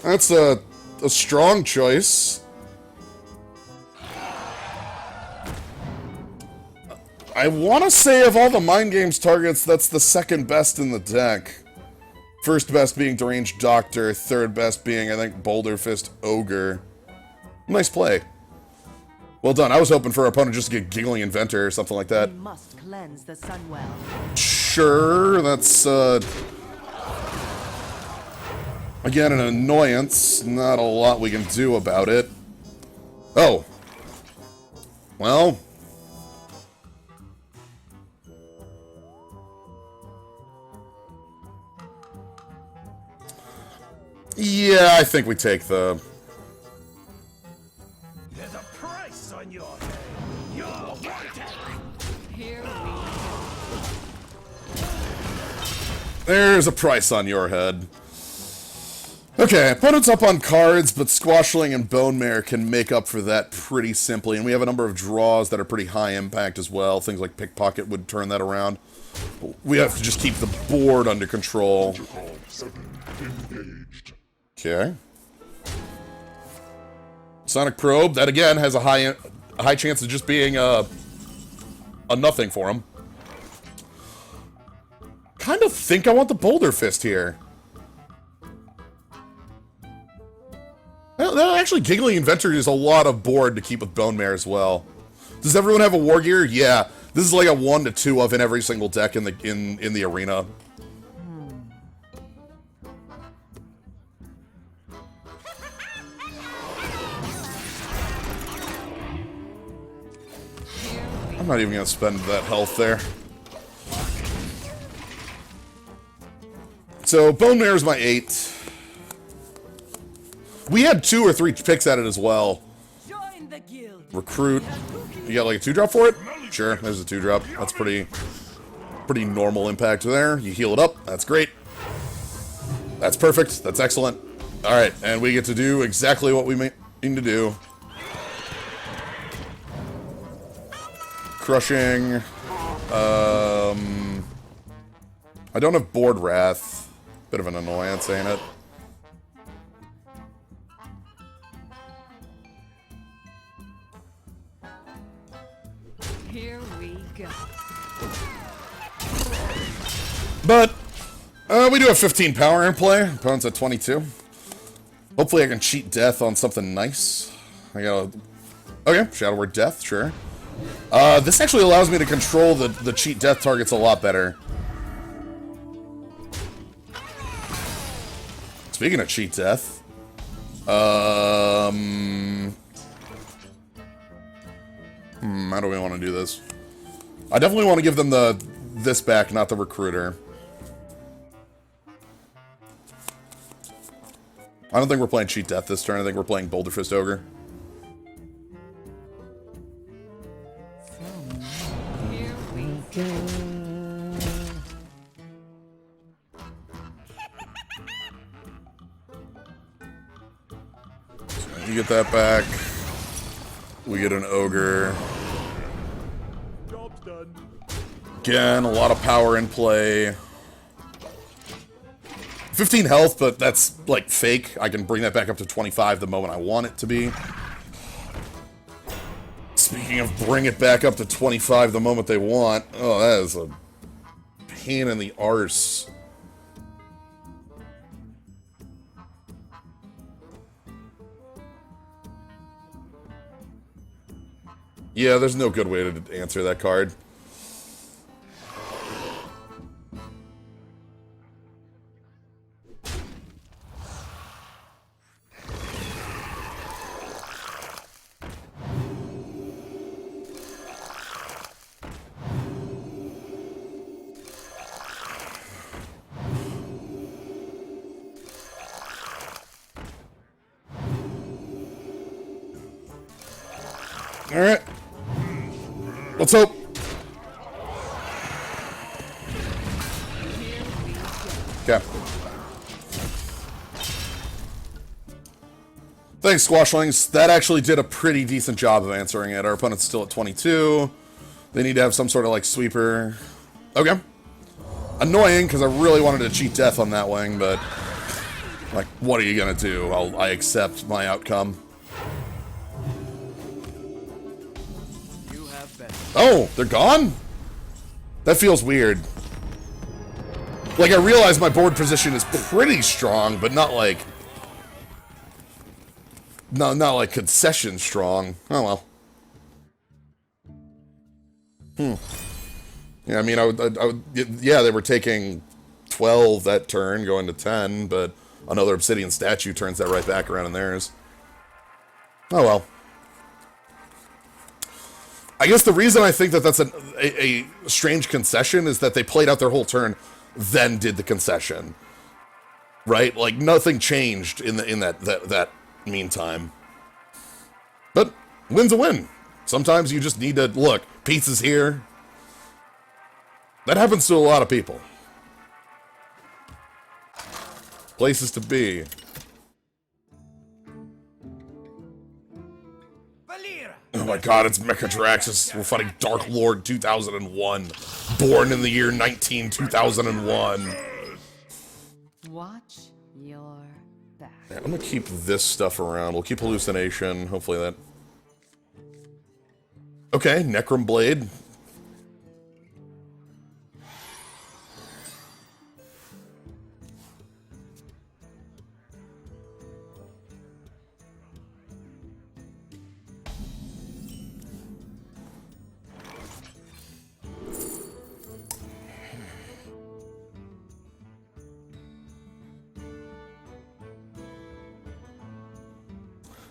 That's a strong choice. I want to say of all the Mind Games targets, that's the second best in the deck. First best being Deranged Doctor, third best being, I think, Boulder Fist Ogre. Nice play. Well done. I was hoping for our opponent just to get Giggling Inventor or something like that. We must cleanse the Sunwell. Sure, that's, again, an annoyance. Not a lot we can do about it. Oh. Well. Yeah, I think we take the... There's a price on your head. You're wanted. Here we go. There's a price on your head. Okay, opponent's up on cards, but Squashling and Bonemare can make up for that pretty simply. And we have a number of draws that are pretty high impact as well. Things like Pickpocket would turn that around. We have to just keep the board under control. Okay. Sonic Probe, that again has a high chance of just being a nothing for him. Kind of think I want the Boulder Fist here. Well, actually, Giggling Inventor is a lot of board to keep with Bonemare as well. Does everyone have a War Gear? Yeah. This is like a 1 to 2 of in every single deck in the arena. I'm not even going to spend that health there. So, Bonemare is my 8. We had 2 or 3 picks at it as well. Join the guild. Recruit. You got like a 2-drop for it? Sure, there's a 2-drop. That's pretty normal impact there. You heal it up. That's great. That's perfect. That's excellent. Alright, and we get to do exactly what we mean to do. Crushing. I don't have Board Wrath. Bit of an annoyance, ain't it? Here we go. But, we do have 15 power in play. Opponent's at 22. Hopefully I can cheat death on something nice. I got okay, Shadow Word Death, sure. This actually allows me to control the cheat death targets a lot better. Speaking of cheat death, how do we want to do this? I definitely want to give them this back, not the Recruiter. I don't think we're playing cheat death this turn. I think we're playing Boulder Fist Ogre. Here we go. You get that back. We get an Ogre. Job's done. Again, a lot of power in play. 15 health, but that's, like, fake. I can bring that back up to 25 the moment I want it to be. Speaking of bring it back up to 25 the moment they want. Oh, that is a pain in the arse. Yeah, there's no good way to answer that card. All right. Let's hope. Okay. Thanks, Squashlings. That actually did a pretty decent job of answering it. Our opponent's still at 22. They need to have some sort of, like, sweeper. Okay. Annoying, because I really wanted to cheat death on that wing, but... like, what are you gonna do? I accept my outcome. Oh, they're gone? That feels weird. Like, I realize my board position is pretty strong, but not like... No, not like concession strong. Oh, well. Yeah, I mean, I would, yeah, they were taking 12 that turn, going to 10, but another obsidian statue turns that right back around in theirs. Oh, well. I guess the reason I think that that's a strange concession is that they played out their whole turn, then did the concession, right? Like nothing changed in that meantime. But win's a win. Sometimes you just need to look. Pizza's here. That happens to a lot of people. Places to be. Oh my god, it's Mechadraxus. We're fighting Dark Lord 2001. Born in the year 2001. Watch your back. I'm gonna keep this stuff around. We'll keep Hallucination. Hopefully that... Okay, Necrom Blade.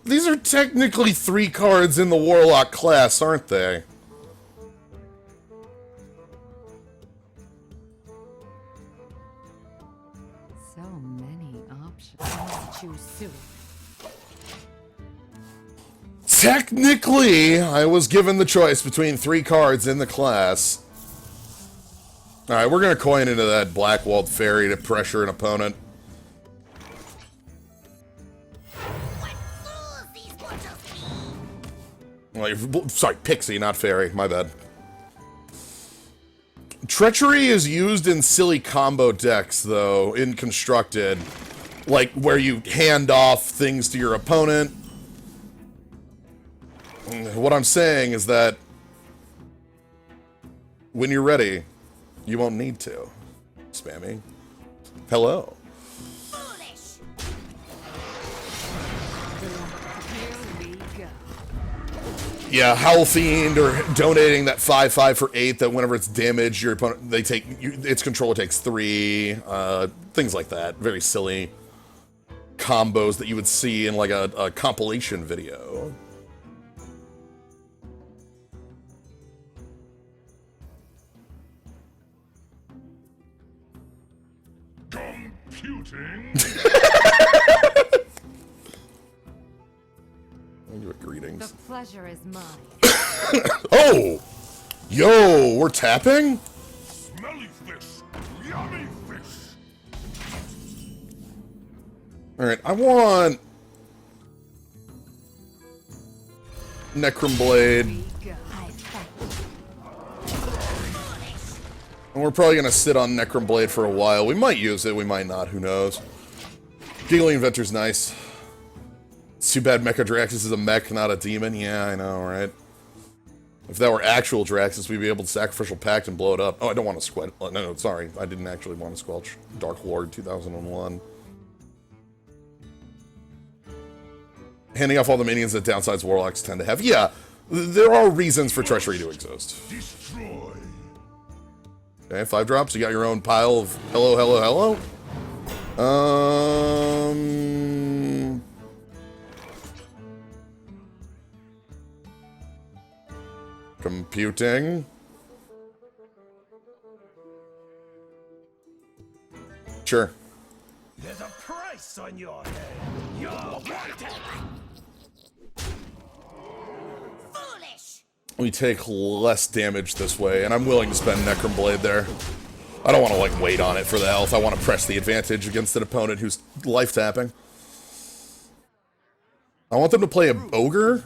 These are technically 3 cards in the Warlock class, aren't they? So many options. I must choose soon. Technically, I was given the choice between 3 cards in the class. Alright, we're gonna coin into that Blackwalled Fairy to pressure an opponent. Sorry, Pixie, not Fairy. My bad. Treachery is used in silly combo decks, though, in Constructed. Like, where you hand off things to your opponent. What I'm saying is that when you're ready, you won't need to. Spammy. Hello. Yeah, Howl Fiend or donating that 5/5 for 8 that whenever it's damaged, your opponent, they take, its controller takes 3, things like that. Very silly combos that you would see in like a compilation video. Computing. Greetings. The pleasure is mine. Oh! Yo, we're tapping? Smelly fish. Yummy fish. Alright, I want... Necrom Blade. And we're probably gonna sit on Necrom Blade for a while. We might use it, we might not, who knows. Giggling Inventor's nice. It's too bad Mechadraxus is a mech, not a demon. Yeah, I know, right? If that were actual Draxus, we'd be able to Sacrificial Pact and blow it up. Oh, I don't want to squelch. No, sorry. I didn't actually want to squelch Dark Lord 2001. Handing off all the minions that downsides Warlocks tend to have. Yeah, there are reasons for Treachery to exist. Destroy. Okay, 5 drops. You got your own pile of hello, hello, hello. Computing. Sure. There's a price on your head. You're wanted. Foolish! We take less damage this way, and I'm willing to spend Necron Blade there. I don't want to, like, wait on it for the health. I want to press the advantage against an opponent who's life tapping. I want them to play an Ogre.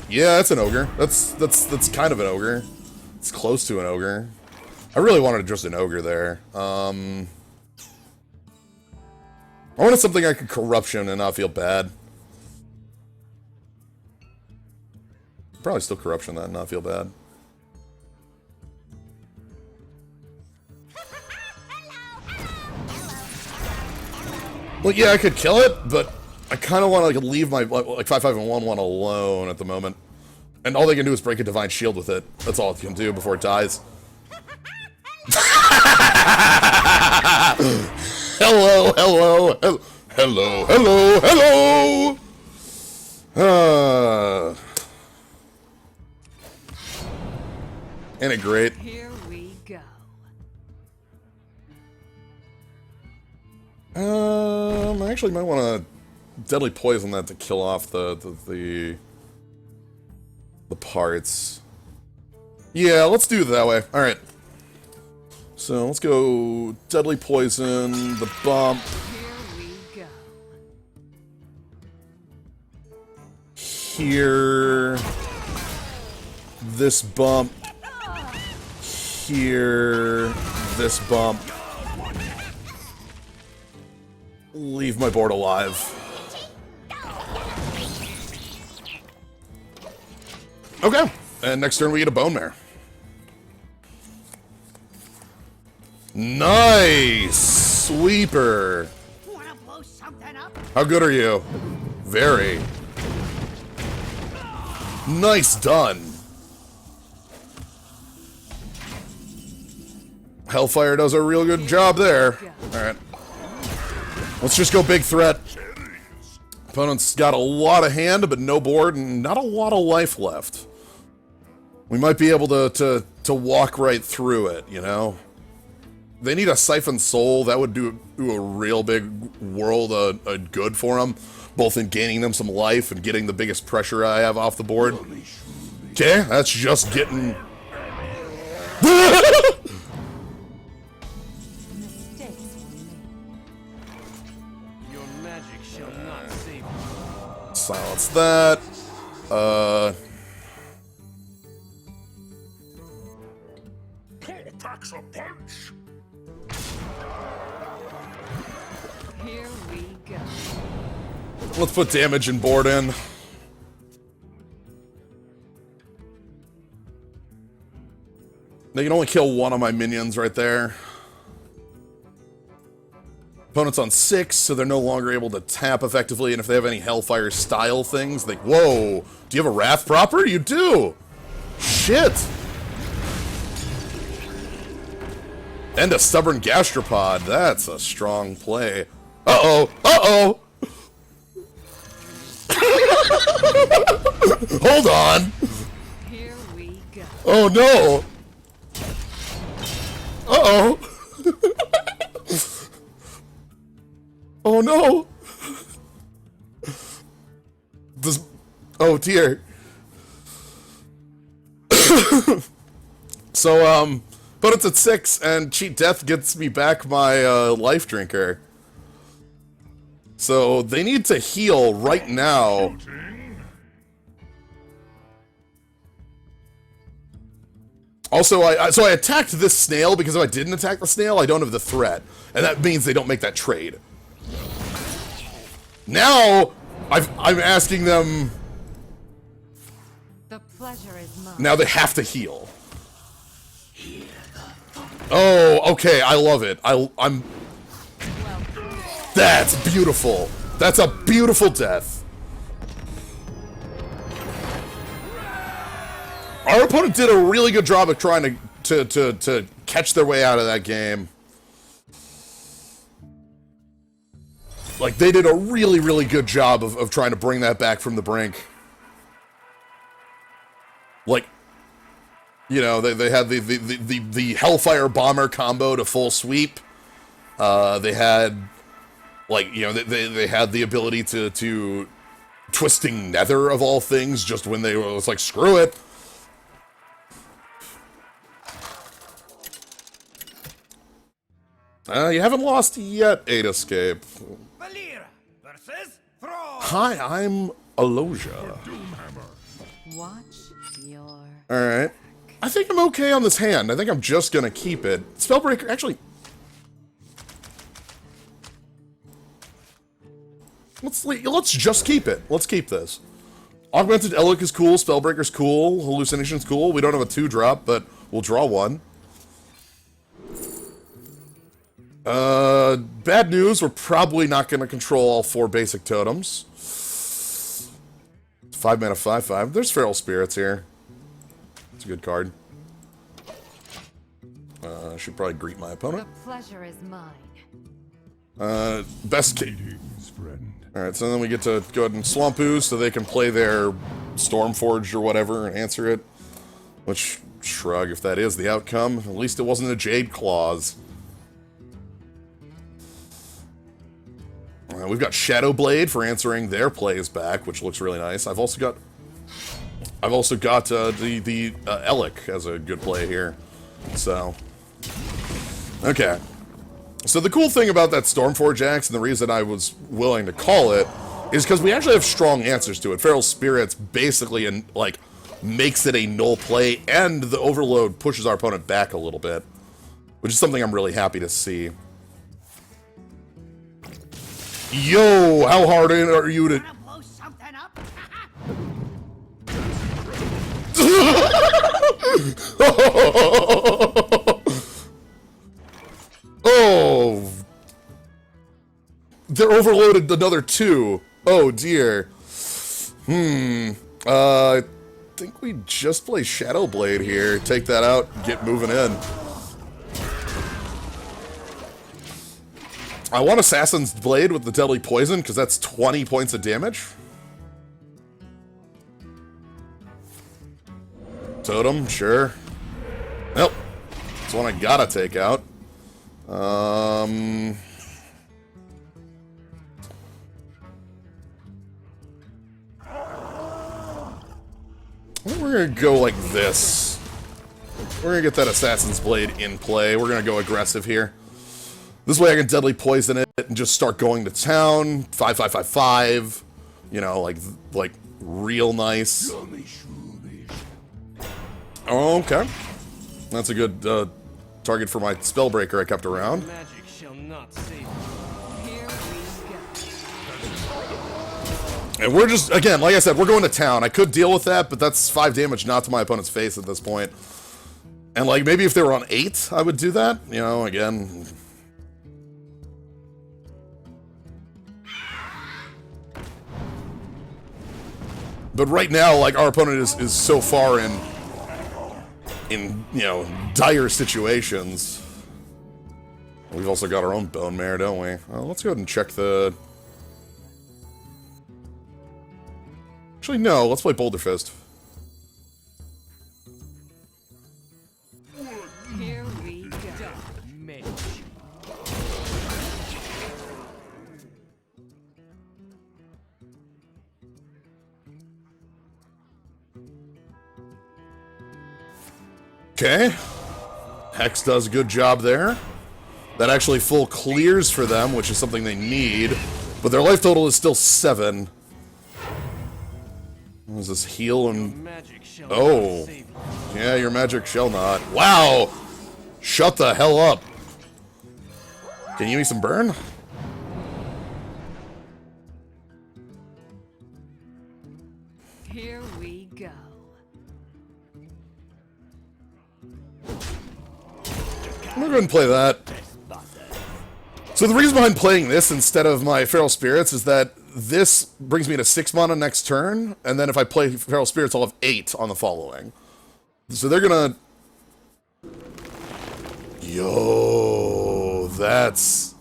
Yeah, that's an Ogre. That's kind of an Ogre. It's close to an Ogre. I really wanted just an Ogre there. I wanted something I could Corruption and not feel bad. Probably still Corruption that and not feel bad. Well, yeah, I could kill it, but I kind of want to like leave my like 5/5 and 1/1 alone at the moment, and all they can do is break a Divine Shield with it. That's all it can do before it dies. Hello, hello, hello, hello, hello, hello. Ain't it great? Here we go. I actually might want to Deadly Poison that to kill off the parts. Yeah, let's do it that way. All right. So let's go Deadly Poison, the bump. Here we go. Here. This bump. Here. This bump. Leave my board alive. Okay. And next turn we get a Bonemare. Nice! Sweeper. Wanna blow something up? How good are you? Very. Nice done. Hellfire does a real good job there. Alright. Let's just go big threat. Opponent's got a lot of hand, but no board, and not a lot of life left. We might be able to walk right through it, you know? They need a Siphon Soul. That would do a real big world of good for them, both in gaining them some life and getting the biggest pressure I have off the board. Okay, that's just getting... Your magic shall not save you. Silence that. Attacks a punch. Here we go. Let's put damage and board in. They can only kill one of my minions right there. Opponent's on 6, so they're no longer able to tap effectively, and if they have any Hellfire style things, they... Whoa! Do you have a Wrath proper? You do! Shit! And a Stubborn Gastropod. That's a strong play. Uh-oh! Uh-oh! Hold on! Here we go. Oh no! Uh-oh! Oh no! This... Oh dear. So, but it's at 6, and Cheat Death gets me back my, Life Drinker. So, they need to heal right now. Also, so I attacked this snail, because if I didn't attack the snail, I don't have the threat. And that means they don't make that trade. Now, I'm asking them... pleasure is mine. Now they have to heal. Oh, okay, I love it. I'm... That's beautiful. That's a beautiful death. Our opponent did a really good job of trying to catch their way out of that game. Like, they did a really, really good job of trying to bring that back from the brink. Like, you know, they had the Hellfire Bomber combo to full sweep. They had, like, you know, they had the ability to Twisting Nether, of all things, just when they were, it's like, screw it. You haven't lost yet, 8 Escape. Valera versus Throw. Hi, I'm Aloja. Watch your... Alright. I think I'm okay on this hand. I think I'm just gonna keep it. Spellbreaker, actually... Let's just keep it. Let's keep this. Augmented Elic is cool, Spellbreaker's cool, Hallucination's cool. We don't have a 2-drop, but we'll draw one. Bad news, we're probably not going to control all 4 basic totems. 5 mana, 5/5. There's Feral Spirits here. It's a good card. I should probably greet my The opponent. pleasure is mine. Best case. Friend. Alright, so then we get to go ahead and Swamp Ooze so they can play their Stormforged or whatever and answer it. Which, shrug, if that is the outcome. At least it wasn't a Jade Claws. We've got Shadow Blade for answering their plays back, which looks really nice. I've also got the Elic as a good play here. So, okay. So the cool thing about that Stormforge Axe, and the reason I was willing to call it, is because we actually have strong answers to it. Feral Spirits basically, like, makes it a null play, and the Overload pushes our opponent back a little bit, which is something I'm really happy to see. Yo, how hard are you to... Wanna blow something up? Oh, they're overloaded another 2. Oh dear. I think we just play Shadow Blade here. Take that out, get moving in. I want Assassin's Blade with the Deadly Poison, because that's 20 points of damage. Totem, sure. Nope. That's one I gotta take out. We're gonna go like this. We're gonna get that Assassin's Blade in play. We're gonna go aggressive here. This way I can Deadly Poison it and just start going to town. 5/5/5/5. You know, like real nice. Oh, okay. That's a good target for my Spellbreaker I kept around. Magic shall not save you. Here we go. And we're just, again, like I said, we're going to town. I could deal with that, but that's 5 damage not to my opponent's face at this point. And, like, maybe if they were on 8, I would do that. You know, again... But right now, like, our opponent is so far in, you know, dire situations. We've also got our own Bonemare, don't we? Well, let's go ahead and check the... Actually, no, let's play Boulder Fist. Here we go. Mage. Okay. Hex does a good job there. That actually full clears for them, which is something they need. But their life total is still 7. What is this? Heal and... Magic shall Oh. not save you. Yeah, your magic shall not. Wow! Shut the hell up. Can you give me some burn? Here we go. I'm gonna go ahead and play that. So the reason behind playing this instead of my Feral Spirits is that this brings me to 6 mana next turn, and then if I play Feral Spirits, I'll have 8 on the following. So they're gonna... Yo, that's...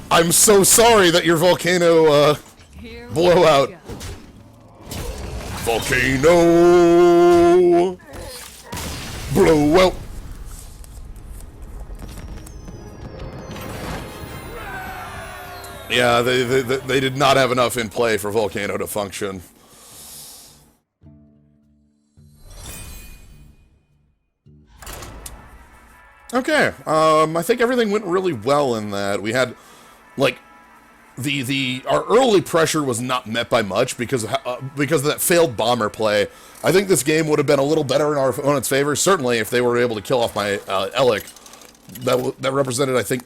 I'm so sorry that your volcano, Here we blowout. go. Volcano! Blowout! Yeah, they did not have enough in play for Volcano to function. Okay, I think everything went really well in that. We had, like, our early pressure was not met by much because of that failed bomber play. I think this game would have been a little better in our opponent's favor. Certainly, if they were able to kill off my Elik, that represented, I think,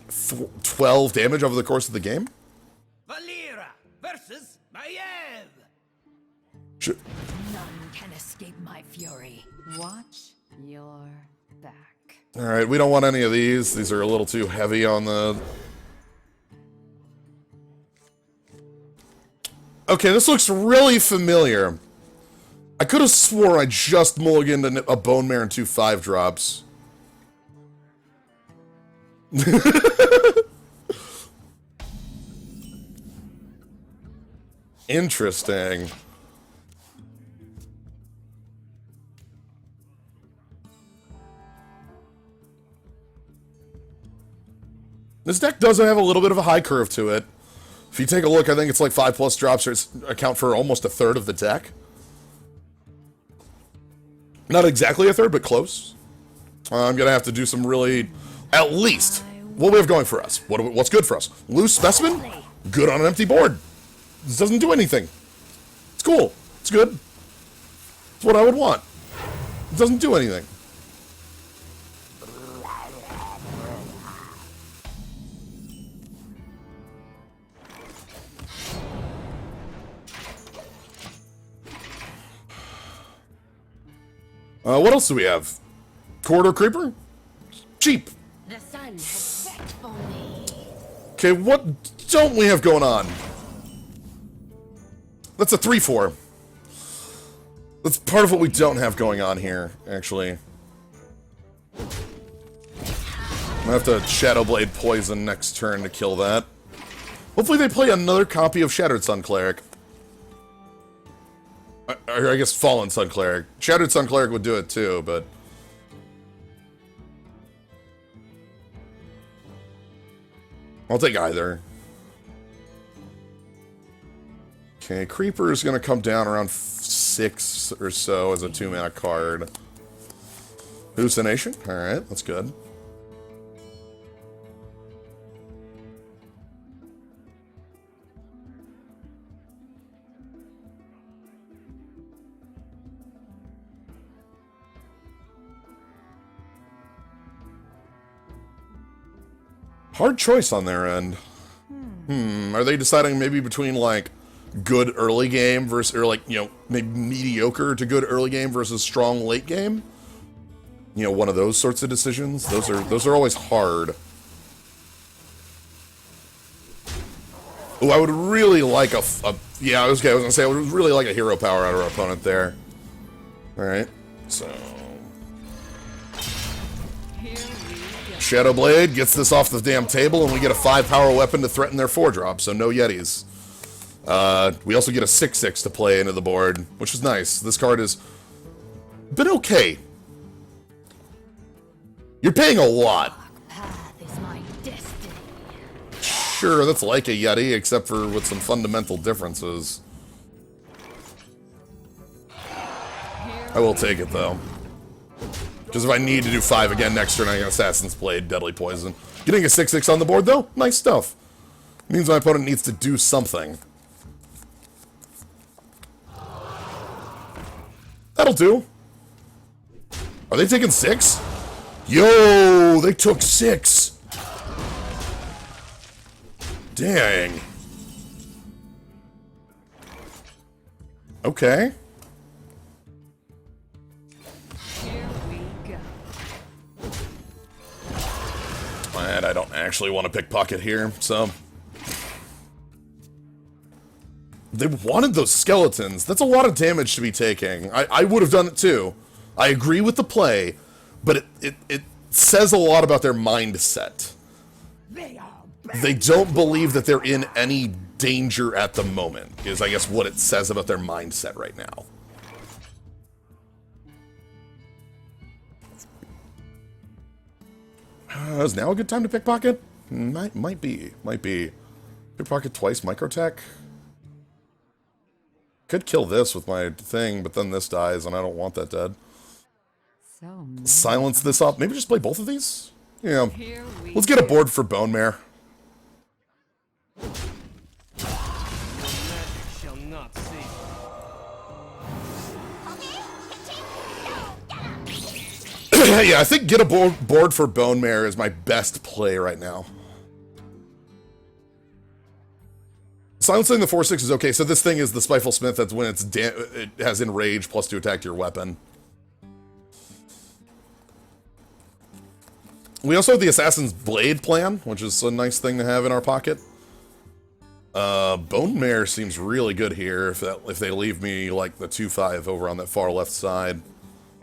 12 damage over the course of the game. Valera versus Maiev. Sure. None can escape my fury. Watch your back. All right, we don't want any of these. These are a little too heavy on the... Okay, this looks really familiar. I could have swore I just mulliganed a Bonemare and 2 5-drops. Interesting. This deck does have a little bit of a high curve to it. If you take a look, I think it's like 5+ drops account for almost a third of the deck. Not exactly a third, but close. I'm going to have to do some really... At least, what we have going for us. What's good for us? Loose Specimen? Good on an empty board. This doesn't do anything. It's cool. It's good. It's what I would want. It doesn't do anything. What else do we have? Corridor Creeper? Cheap. The sun has set for me. Okay, what don't we have going on? That's a 3/4. That's part of what we don't have going on here, actually. I'm gonna have to Shadowblade Poison next turn to kill that. Hopefully they play another copy of Shattered Sun Cleric. Or I guess Fallen Sun Cleric. Shattered Sun Cleric would do it too, but... I'll take either. Okay, Creeper is going to come down around 6 or so as a 2-mana card. Hallucination? Alright, that's good. Hard choice on their end. Are they deciding maybe between, like, good early game versus, or, like, you know, maybe mediocre to good early game versus strong late game? You know, one of those sorts of decisions. Those are always hard. Oh, I would really like yeah, I was gonna say I would really like a hero power out of our opponent there. All right, so. Shadowblade gets this off the damn table, and we get a 5-power weapon to threaten their 4-drop, so no Yetis. We also get a 6/6 to play into the board, which is nice. This card has been okay. You're paying a lot. Path is my destiny. Sure, that's like a Yeti, except for with some fundamental differences. I will take it, though. Because if I need to do 5 again next turn, I get Assassin's Blade, Deadly Poison. Getting a 6/6 on the board, though, nice stuff. Means my opponent needs to do something. That'll do. Are they taking 6? Yo, they took 6. Dang. Okay. Here we go. And I don't actually want to pickpocket here, so... They wanted those skeletons. That's a lot of damage to be taking. I would have done it too. I agree with the play, but it says a lot about their mindset. They don't believe that they're in any danger at the moment, is I guess what it says about their mindset right now. Is now a good time to pickpocket? Might be. Pickpocket twice, microtech? Could kill this with my thing, but then this dies, and I don't want that dead. So Silence this up. Maybe just play both of these? Yeah. here we Let's get a board for Bonemare. Shall not see. Yeah, I think get a board for Bonemare is my best play right now. Silencing the 4/6 is okay. So this thing is the Spiteful Smith. That's when it has Enrage plus 2 attack to your weapon. We also have the Assassin's Blade plan, which is a nice thing to have in our pocket. Bonemare seems really good here if they leave me like the 2/5 over on that far left side.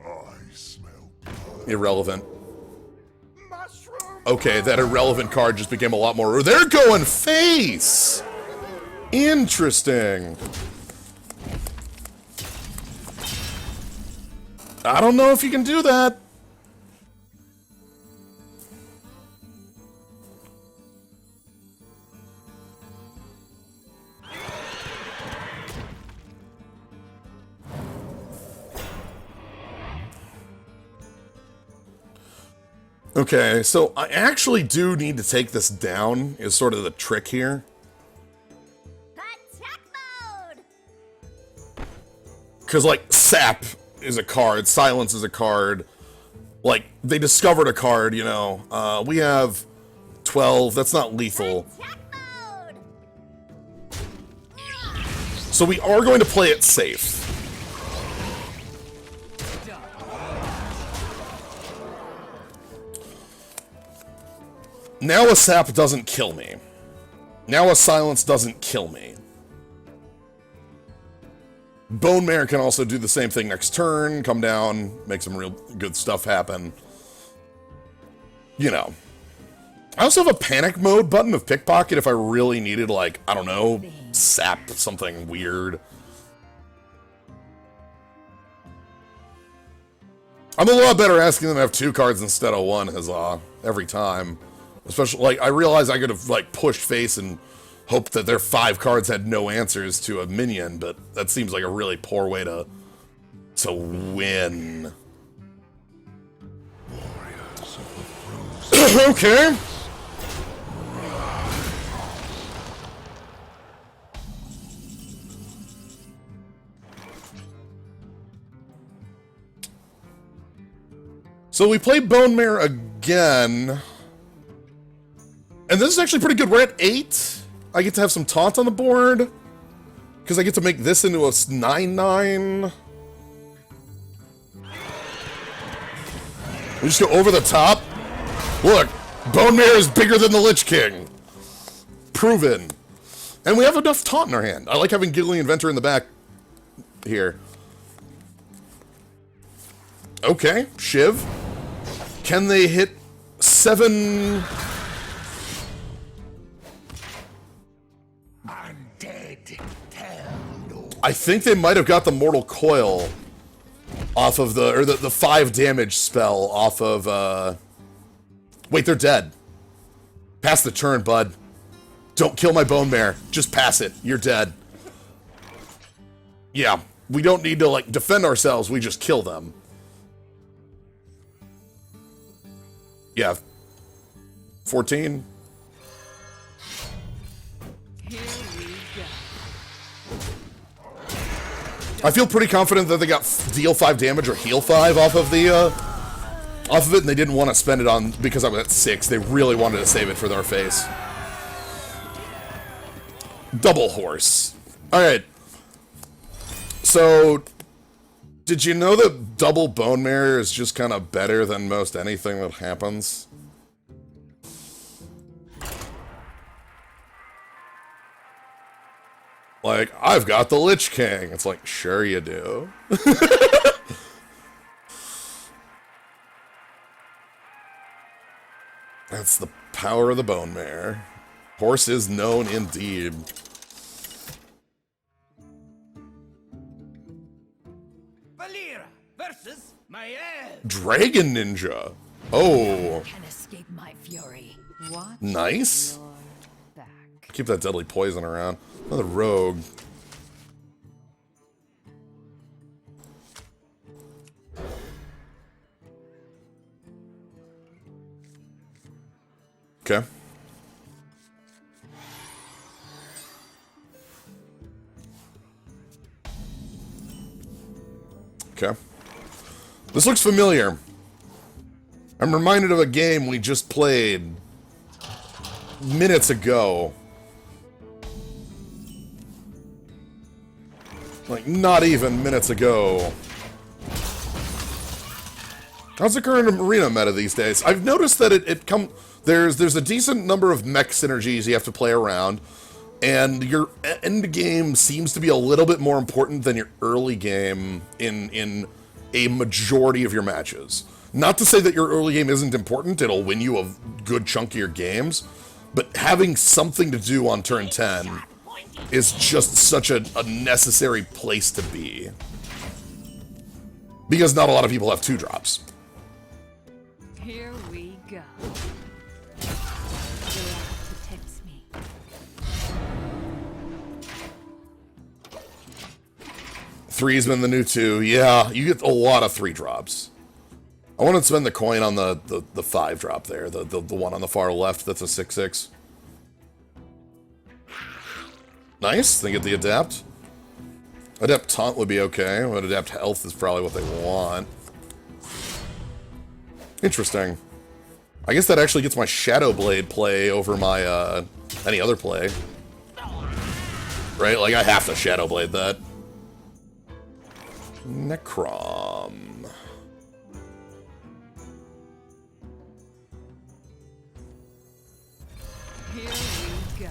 I smell Irrelevant. mushroom. Okay, that irrelevant card just became a lot more... They're going face! Interesting. I don't know if you can do that. Okay, so I actually do need to take this down, is sort of the trick here. Attack mode! Because, like, Sap is a card, Silence is a card. Like, they discovered a card, you know. We have 12, that's not lethal. Attack mode! So we are going to play it safe. Now a Sap doesn't kill me. Now a Silence doesn't kill me. Bonemare can also do the same thing next turn, come down, make some real good stuff happen. You know. I also have a panic mode button of pickpocket if I really needed, like, I don't know, Sap something weird. I'm a lot better asking them to have 2 cards instead of 1, huzzah, every time. Especially, like, I realize I could have, like, pushed face and hoped that their 5 cards had no answers to a minion, but that seems like a really poor way to win. Okay. So we play Bonemare again. And this is actually pretty good. We're at 8. I get to have some taunt on the board. Because I get to make this into a 9/9. We just go over the top. Look, Bonemare is bigger than the Lich King. Proven. And we have enough taunt in our hand. I like having Giggling Inventor in the back here. Okay, Shiv. Can they hit 7... Undead. Tell no. I think they might have got the Mortal Coil off of the 5 damage spell off of, Wait, they're dead. Pass the turn, bud. Don't kill my Bonemare. Just pass it. You're dead. Yeah, we don't need to, like, defend ourselves. We just kill them. Yeah. 14. Here we go. I feel pretty confident that they got deal 5 damage or heal 5 off of the, off of it, and they didn't want to spend it on, because I was at 6. They really wanted to save it for their face. Double horse. Alright. So, did you know that double Bonemare is just kind of better than most anything that happens? Like, I've got the Lich King. It's like, sure you do. That's the power of the Bonemare. Horse is known indeed. Valera versus my head. Dragon Ninja. Oh, Can escape my fury. Watch nice. your back. Keep that deadly poison around. Another rogue. Okay. Okay. This looks familiar. I'm reminded of a game we just played minutes ago. Like, not even minutes ago. How's the current arena meta these days? I've noticed that there's a decent number of mech synergies you have to play around, and your end game seems to be a little bit more important than your early game in a majority of your matches. Not to say that your early game isn't important, it'll win you a good chunk of your games, but having something to do on turn 10 is just such a necessary place to be. Because not a lot of people have 2-drops. Here we go. Wrath protects me. Three's been the new 2. Yeah, you get a lot of 3-drops. I want to spend the coin on the 5-drop there, the one on the far left that's a 6/6. Nice, they get the adapt. Adapt taunt would be okay, but adapt health is probably what they want. Interesting. I guess that actually gets my Shadow Blade play over my any other play. Right? Like, I have to Shadow Blade that. Necrom. Here we go.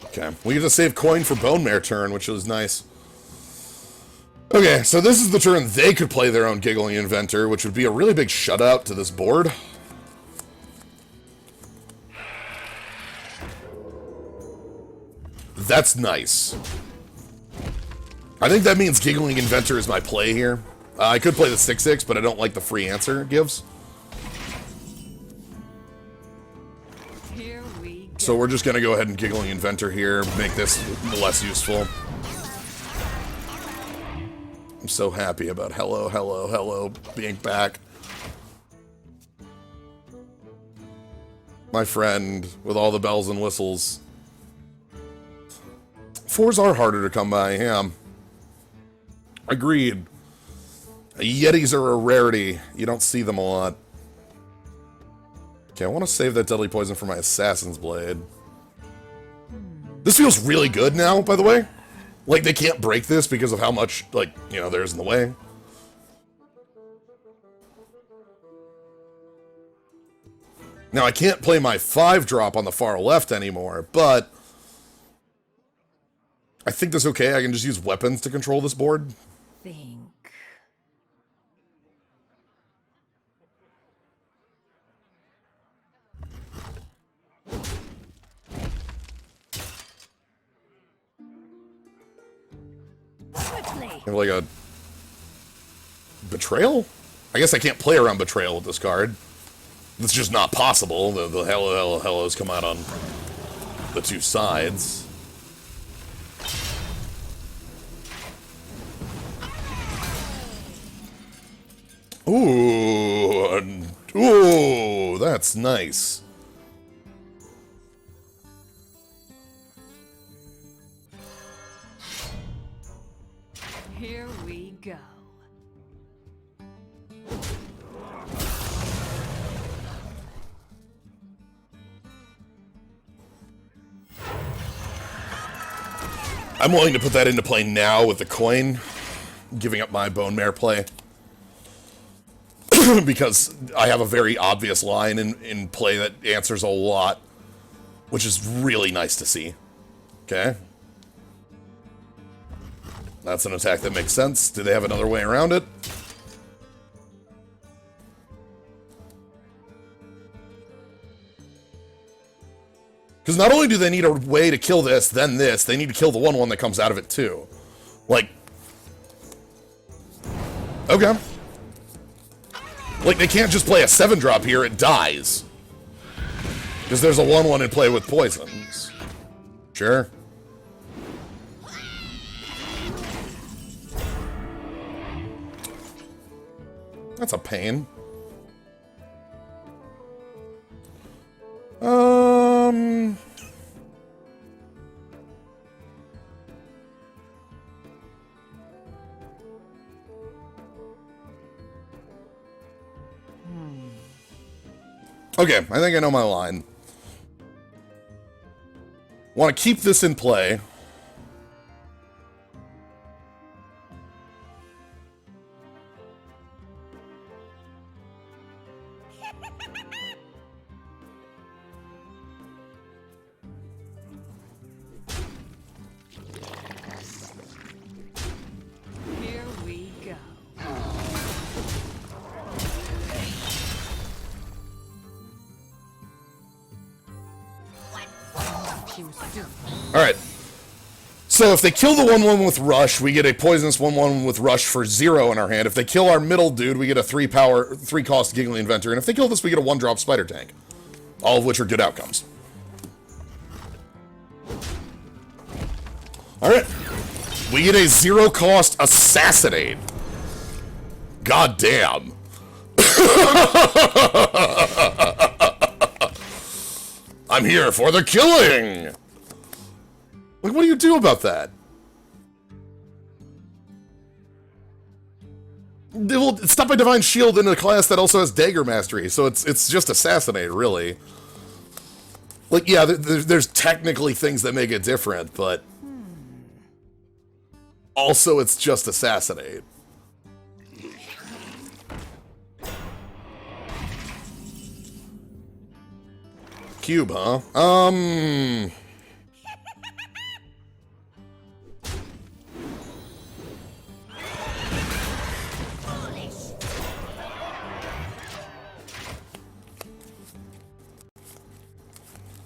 Okay, we get to save coin for Bonemare turn, which was nice. Okay, so this is the turn they could play their own Giggling Inventor, which would be a really big shutout to this board. That's nice. I think that means Giggling Inventor is my play here. I could play the 6/6, but I don't like the free answer it gives. Here we go. So we're just going to go ahead and Giggling Inventor here, make this less useful. I'm so happy about hello, hello, hello being back. My friend with all the bells and whistles. 4s are harder to come by, yeah. Agreed. Yetis are a rarity. You don't see them a lot. Okay, I want to save that deadly poison for my Assassin's Blade. This feels really good now, by the way. Like, they can't break this because of how much, like, you know, there's in the way. Now, I can't play my 5-drop on the far left anymore, but I think that's okay. I can just use weapons to control this board. Think. Swiftly. Have like a betrayal? I guess I can't play around betrayal with this card. It's just not possible. The hello, hello, hellos come out on the 2 sides. Ooh, ooh, that's nice. Here we go. I'm willing to put that into play now with the coin, giving up my Bonemare play. Because I have a very obvious line in play that answers a lot, which is really nice to see. Okay. That's an attack that makes sense. Do they have another way around it? Because not only do they need a way to kill this, then this, they need to kill the 1/1 that comes out of it too. Like... Okay. Like, they can't just play a 7-drop here, it dies. Because there's a 1/1 in play with poisons. Sure. That's a pain. Okay, I think I know my line. Want to keep this in play. Here we go. Alright. So if they kill the 1/1 with Rush, we get a poisonous 1/1 with Rush for 0 in our hand. If they kill our middle dude, we get a 3-cost Giggly Inventor. And if they kill this, we get a 1-drop Spider Tank. All of which are good outcomes. Alright. We get a 0-cost Assassinate. God damn. I'm here for the killing! Like, what do you do about that? Well, it's not by Divine Shield in a class that also has Dagger Mastery, so it's just Assassinate, really. Like, yeah, there's technically things that make it different, but... Also, it's just Assassinate. Cube, huh?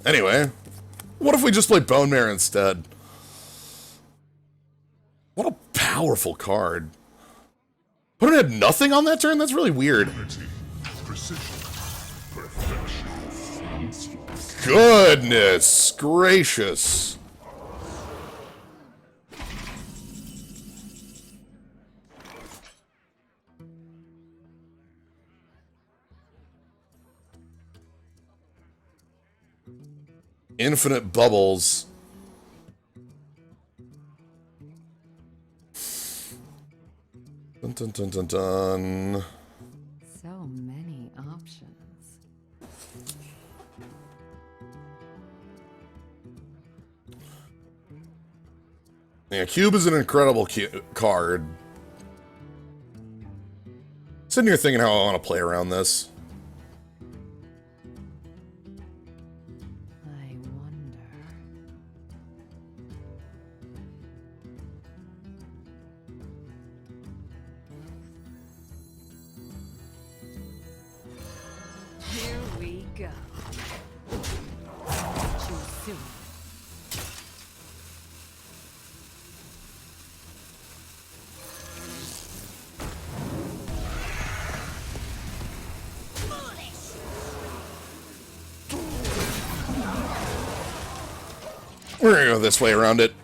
Anyway, what if we just play Bonemare instead? What a powerful card. But it had nothing on that turn? That's really weird. Goodness gracious. Infinite bubbles. Dun dun dun dun dun. So many options. Yeah, Cube is an incredible card. Sitting here thinking how I want to play around this. I wonder. Here we go. Too soon. We're gonna go this way around it.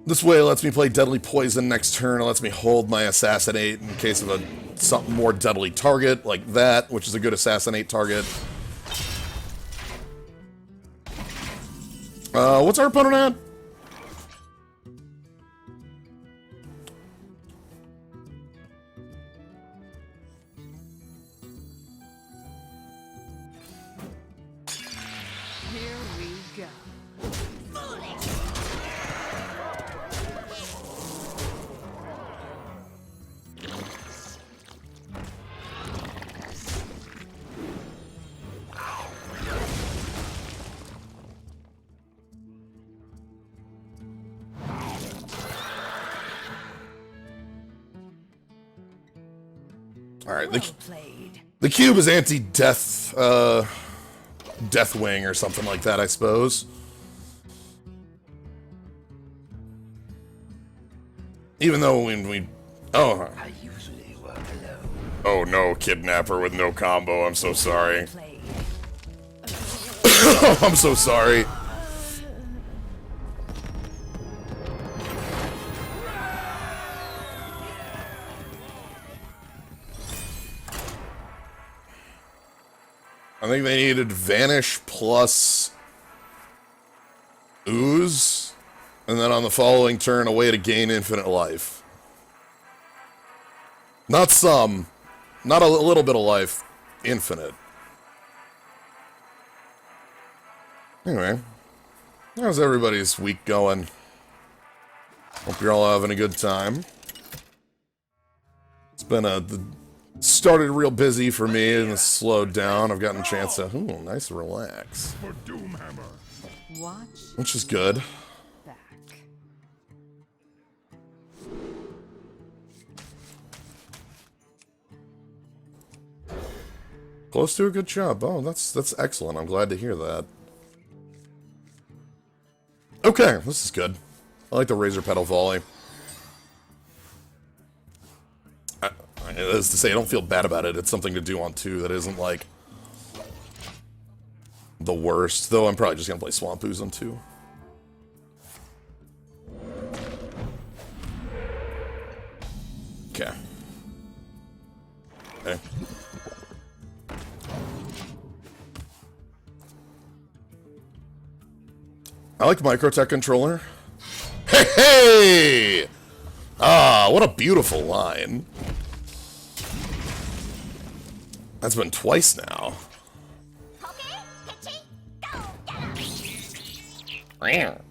This way lets me play Deadly Poison next turn. It lets me hold my Assassinate in case of a something more deadly target, like that, which is a good Assassinate target. What's our opponent at? Alright, Well played. the cube is anti-death, death wing or something like that, I suppose. Even though when we... Oh. I usually work alone. Oh no, kidnapper with no combo. I'm so sorry. Played. I'm so sorry. I think they needed Vanish plus Ooze, and then on the following turn, a way to gain infinite life. Not some, not a little bit of life, infinite. Anyway, how's everybody's week going? Hope you're all having a good time. It's been started real busy for me and it's slowed down. I've gotten a chance to, ooh, nice relax. For Doomhammer. Watch Which is good. back. Close to a good job. Oh, that's excellent. I'm glad to hear that. Okay, this is good. I like the razor pedal volley. That is to say, I don't feel bad about it. It's something to do on 2 that isn't, like, the worst. Though I'm probably just going to play Swamp Ooze on 2. Okay. Okay. I like Microtech controller. Hey, hey! Ah, what a beautiful line. That's been twice now. Okay, pitchy, go, get 'em.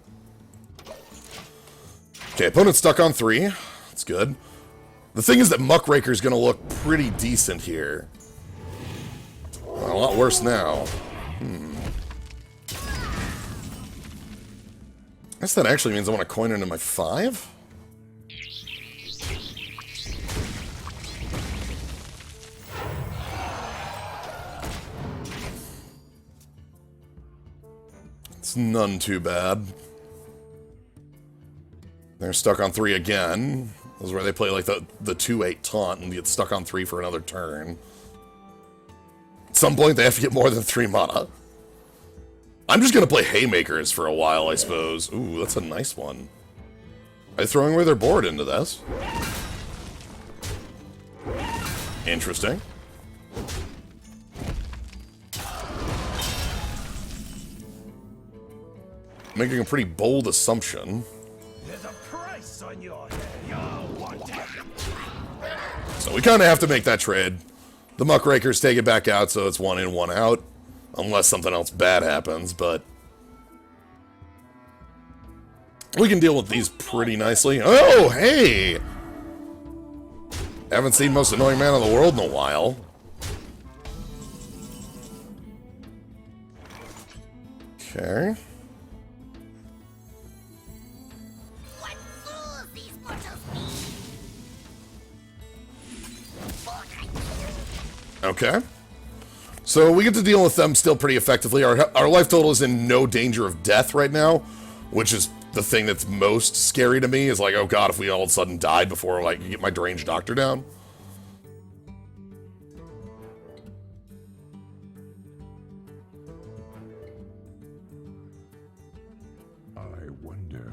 Okay, opponent's stuck on 3. That's good. The thing is that Muckraker's gonna look pretty decent here. A lot worse now. I guess that actually means I want to coin into my 5? It's none too bad. They're stuck on 3 again. This is where they play like the 2-8 taunt and get stuck on 3 for another turn. At some point they have to get more than 3 mana. I'm just gonna play Haymakers for a while, I suppose. Ooh, that's a nice one. Are they throwing away their board into this? Interesting. Making a pretty bold assumption. There's a price on your head. You'll want it. So we kind of have to make that trade. The Muckrakers take it back out, so it's 1 in, 1 out. Unless something else bad happens, but... we can deal with these pretty nicely. Oh, hey! Haven't seen Most Annoying Man in the World in a while. Okay. What fools these mortals be! Okay. So we get to deal with them still pretty effectively. Our life total is in no danger of death right now, which is the thing that's most scary to me, is like, oh god, if we all of a sudden died before like get my deranged doctor down. I wonder.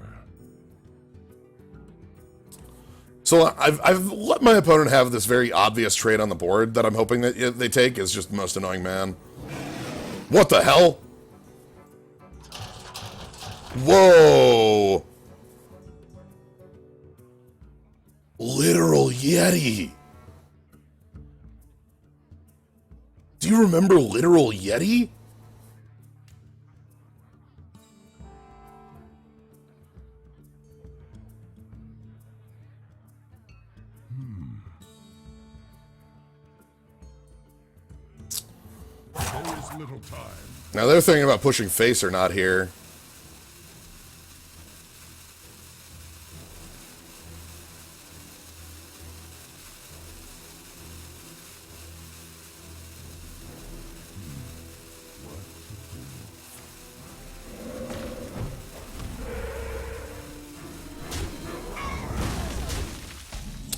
So I've let my opponent have this very obvious trade on the board that I'm hoping that they take, is just Most Annoying Man. What the hell? Whoa! Literal Yeti. Do you remember Literal Yeti? There is little time. Now they're thinking about pushing face or not here.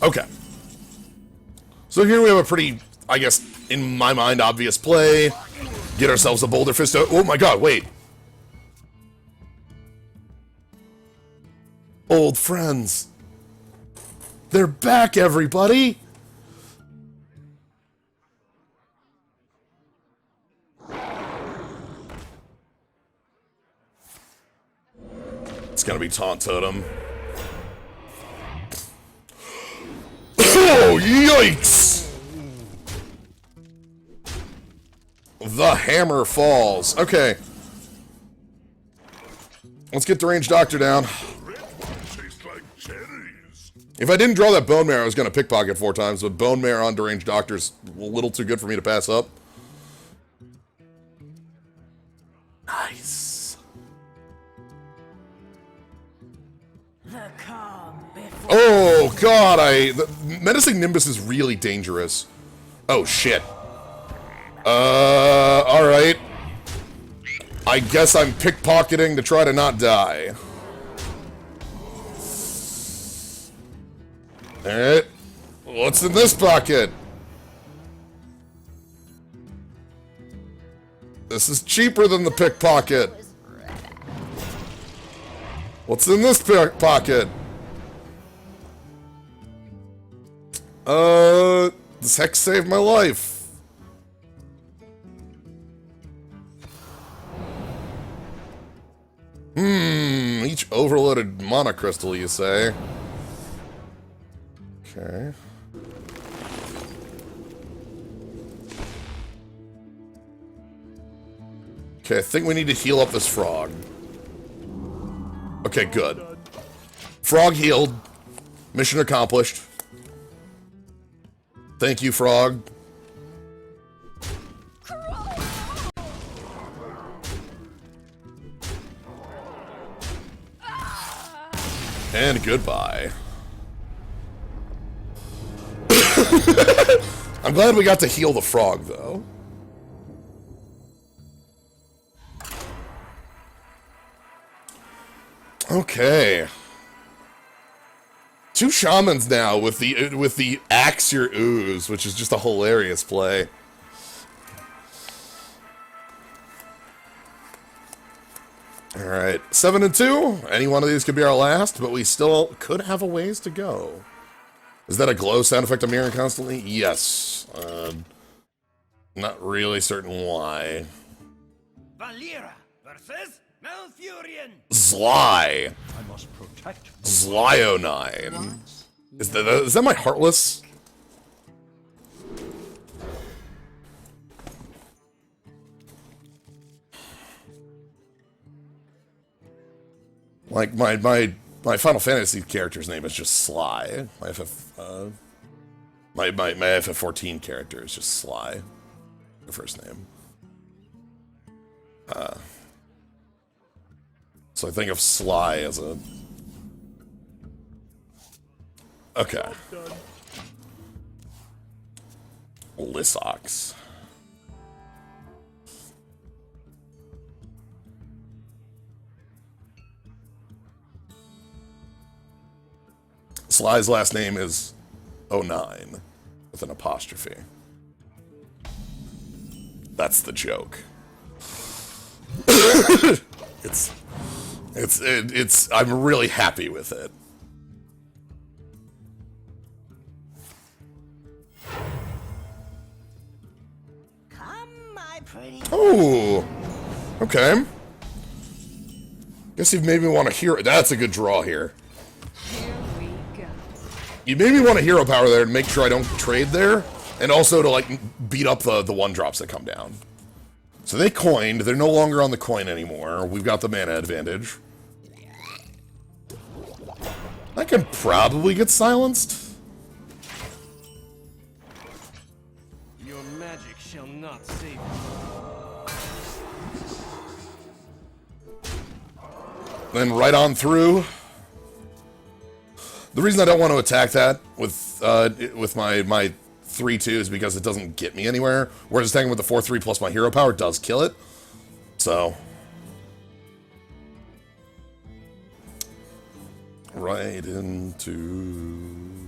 Okay. So here we have a pretty, I guess, in my mind, obvious play. Get ourselves a Boulder Fist. Oh my god, wait. Old friends. They're back, everybody! It's gonna be Taunt Totem. Oh, yikes! The hammer falls. Okay. Let's get Deranged Doctor down. Tastes like cherries. If I didn't draw that Bonemare, I was going to pickpocket 4 times, but Bonemare on Deranged Doctor's a little too good for me to pass up. Nice. The calm before. Oh, God, the Menacing Nimbus is really dangerous. Oh, shit. Alright. I guess I'm pickpocketing to try to not die. Alright. What's in this pocket? This is cheaper than the pickpocket. What's in this pocket? This hex saved my life. Each overloaded mana crystal, you say? Okay. Okay, I think we need to heal up this frog. Okay, good. Frog healed. Mission accomplished. Thank you, frog. And goodbye. I'm glad we got to heal the frog, though. Okay. 2 shamans now with the Axe Your Ooze, which is just a hilarious play. Alright, 7 and 2. Any one of these could be our last, but we still could have a ways to go. Is that a glow sound effect I'm hearing constantly? Yes. Not really certain why. Valera versus Malfurion. Zly. I must protect. Zlionine. Is that my Heartless? Like, my Final Fantasy character's name is just Sly. My FF14 character is just Sly. The first name. So I think of Sly as a... Okay. Lissox. Sly's last name is 09 with an apostrophe. That's the joke. I'm really happy with it. Come, my pretty. Oh, okay. Guess you've made me want to hear it. That's a good draw here. Here we go. You made me want a hero power there to make sure I don't trade there, and also to like beat up the 1-drops that come down. So they coined. They're no longer on the coin anymore. We've got the mana advantage. I can probably get silenced. Your magic shall not save you. Then right on through. The reason I don't want to attack that with my 3/2 is because it doesn't get me anywhere. Whereas attacking with the 4/3 plus my hero power does kill it. So right into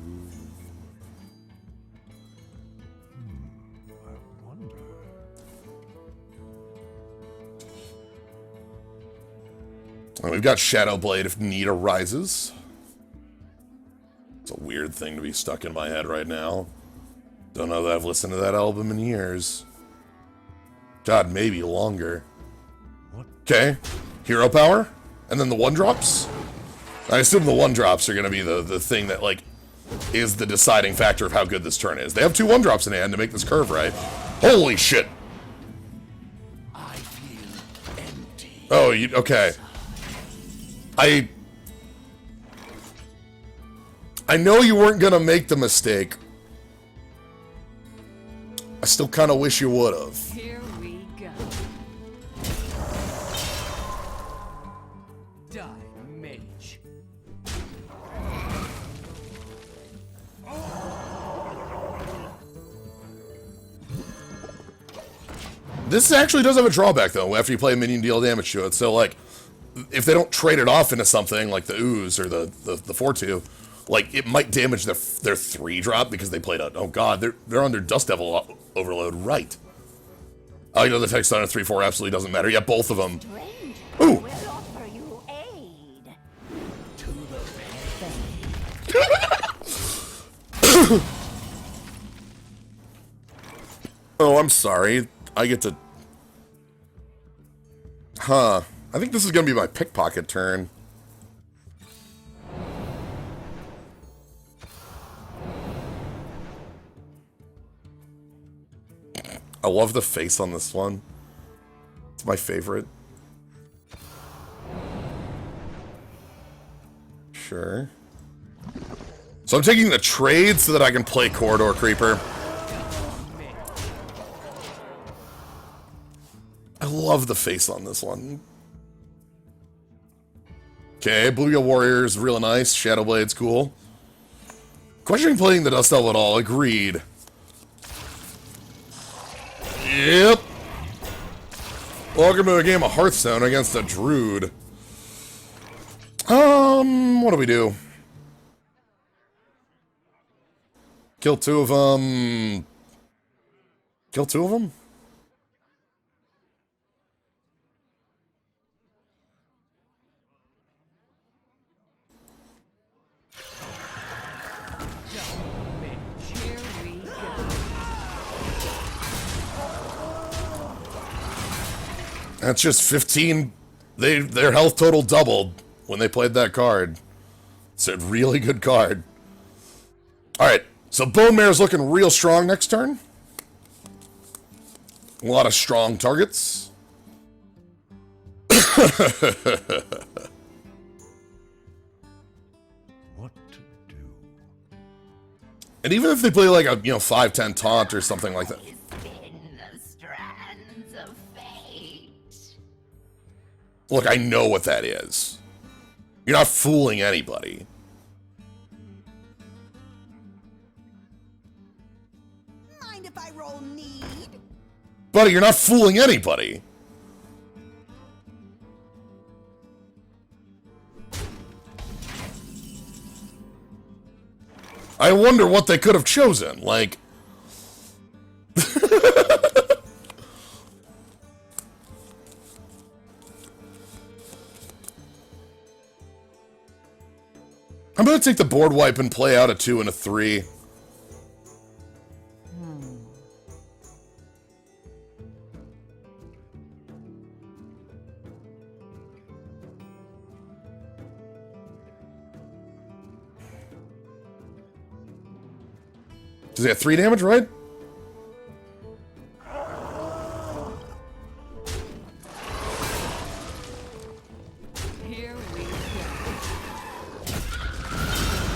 And we've got Shadow Blade if need arises. It's a weird thing to be stuck in my head right now. Don't know that I've listened to that album in years. God, maybe longer. Okay, hero power, and then the 1-drops. I assume the 1-drops are going to be the thing that, like, is the deciding factor of how good this turn is. They have 2 1-drops in hand to make this curve right. Holy shit! I feel empty. Oh, okay. I know you weren't going to make the mistake. I still kind of wish you would have. Here we go. Die, mage. This actually does have a drawback, though, after you play a minion deal damage to it. So, like, if they don't trade it off into something like the Ooze or the 4-2, like, it might damage their 3-drop because they played out. Oh, God, they're under Dust Devil Overload, right. Oh, you know, the text on a 3-4 absolutely doesn't matter. Yeah, both of them. Stranger Ooh. will offer you aid. Oh, I'm sorry. I get to... Huh. I think this is going to be my pickpocket turn. I love the face on this one. It's my favorite. Sure. So I'm taking the trade so that I can play Corridor Creeper. I love the face on this one. Okay, Bluegill Warrior is real nice. Shadowblade's cool. Questioning playing the Dust Devil at all. Agreed. Yep. Welcome to a game of Hearthstone against a Druid. What do we do? Kill 2 of them. Kill 2 of them? Here we go. That's just 15. Their health total doubled when they played that card. It's a really good card. Alright, so Bonemare's looking real strong next turn. A lot of strong targets. What to do? And even if they play like a, 5-10 taunt or something like that. Spin the strands of fate. Look, I know what that is. You're not fooling anybody. Mind if I roll need? Buddy, you're not fooling anybody. I wonder what they could have chosen. Like... I'm gonna take the board wipe and play out a 2 and a 3. Does he have 3 damage, right? Here we go.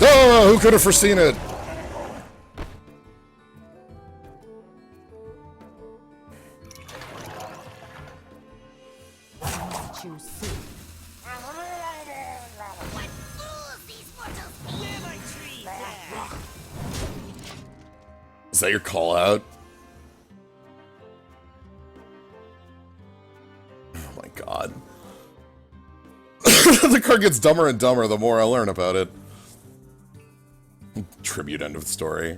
Oh, who could have foreseen it? What you see. What fools these mortals be! Where my tree there? Is that your call out? Oh my god. The card gets dumber and dumber the more I learn about it. Tribute, end of story.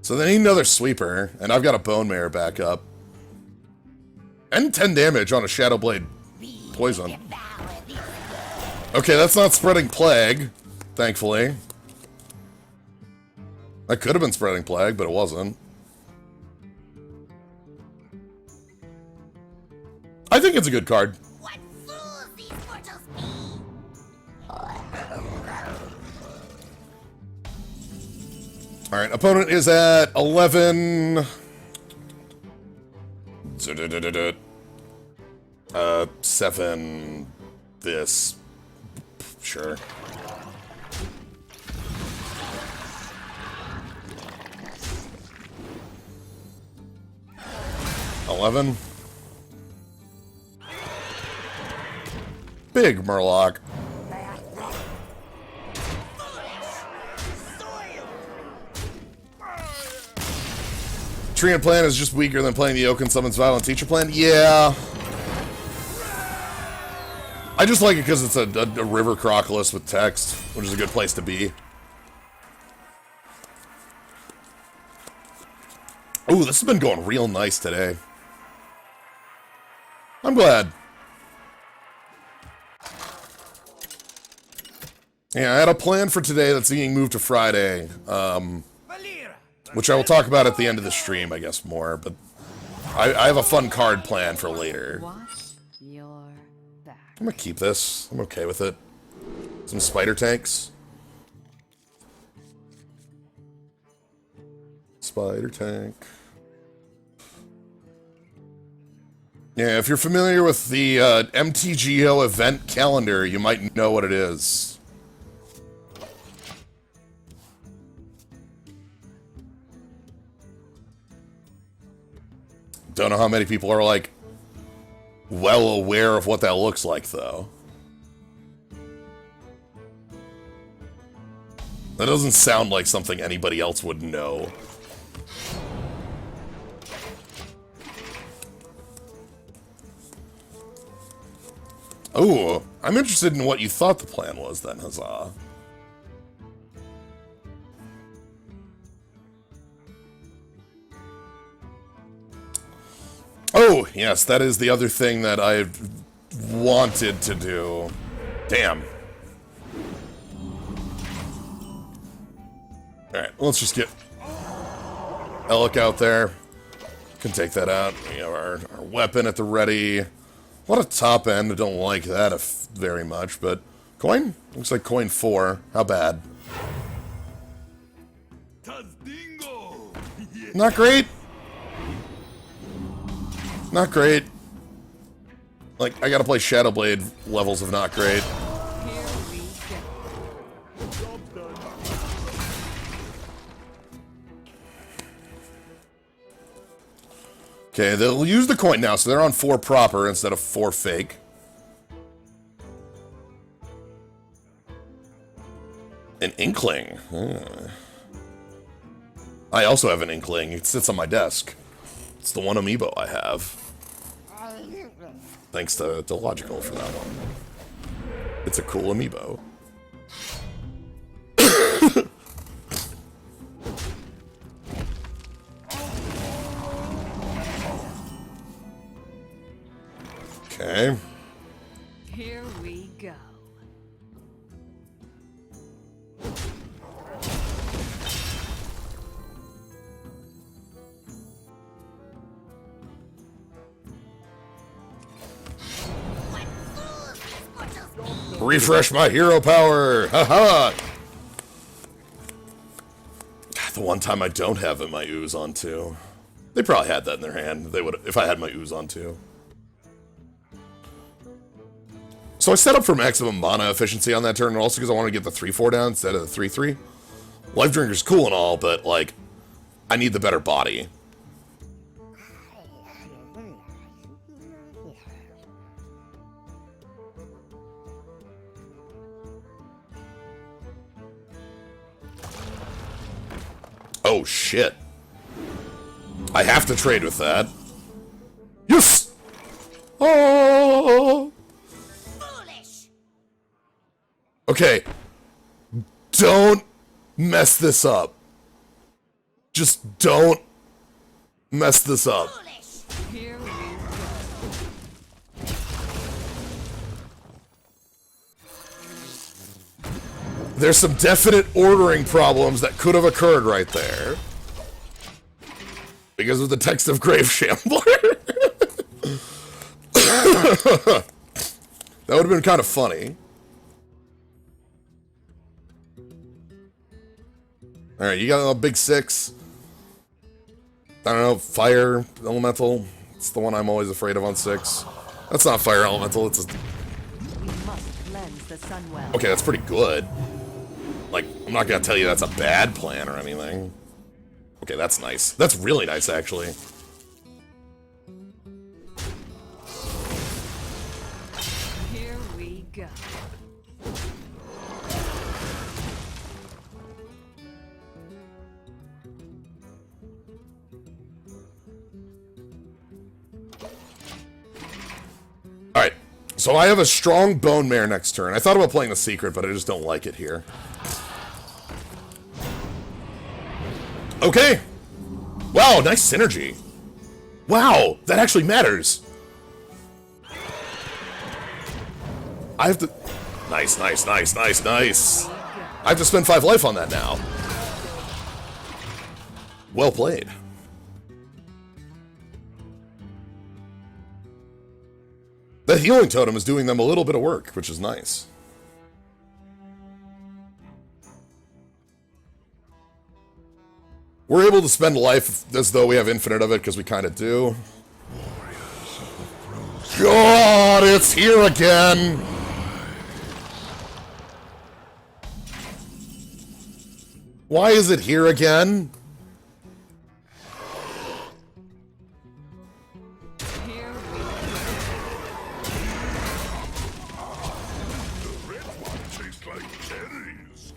So they need another sweeper, and I've got a Bonemare back up. And 10 damage on a Shadow Blade poison. Okay, that's not spreading plague, thankfully. That could have been spreading plague, but it wasn't. I think it's a good card. What fools these mortals be! Alright, opponent is at 11. 7. This. Sure. $11. Big Murloc. Treant Plan is just weaker than playing the Oaken Summons Violent Teacher Plan? Yeah. I just like it because it's a River Crocodile with text, which is a good place to be. Ooh, this has been going real nice today. I'm glad. Yeah, I had a plan for today that's being moved to Friday. Which I will talk about at the end of the stream, I guess, more. But I have a fun card plan for later. Watch your back. I'm gonna keep this. I'm okay with it. Some spider tanks. Spider tank. Yeah, if you're familiar with the MTGO event calendar, you might know what it is. Don't know how many people are, like, well aware of what that looks like, though. That doesn't sound like something anybody else would know. Oh, I'm interested in what you thought the plan was, then, Huzzah. Oh, yes, that is the other thing that I wanted to do. Damn. Alright, let's just get Elk out there. Can take that out. We have our weapon at the ready. A lot of top end. I don't like that very much, but... Coin? Looks like coin 4. How bad? Not great. Not great. Like, I gotta play Shadowblade levels of not great. Here we go. Okay, they'll use the coin now, so they're on 4 proper instead of 4 fake. An Inkling. I also have an Inkling. It sits on my desk. It's the one amiibo I have. Thanks to Logical for that one. It's a cool amiibo. Okay. Here we go. Refresh my hero power! Haha! The one time I don't have my ooze on 2. They probably had that in their hand. They would, if I had my ooze on 2. So I set up for maximum mana efficiency on that turn, and also because I want to get the 3-4 down instead of the 3-3. Life Drinker's cool and all, but, like, I need the better body. Oh, shit. I have to trade with that. Yes! Oh! Foolish! Okay. Don't mess this up. Just don't mess this up. Foolish! Here we go. There's some definite ordering problems that could have occurred right there. Because of the text of Grave Shambler. That would have been kind of funny. Alright, you got a big 6. I don't know, fire elemental. It's the one I'm always afraid of on 6. That's not fire elemental, it's a... We must cleanse the sun well. Okay, that's pretty good. Like, I'm not gonna tell you that's a bad plan or anything. Okay, that's nice. That's really nice, actually. Here we go. Alright, so I have a strong Bonemare next turn. I thought about playing the secret, but I just don't like it here. Okay. Wow, nice synergy. Wow, that actually matters. I have to... Nice, nice, nice, nice, nice. I have to spend 5 life on that now. Well played. That healing totem is doing them a little bit of work, which is nice. We're able to spend life as though we have infinite of it, because we kind of do. God, it's here again! Why is it here again? Here we Red one tastes like cherries.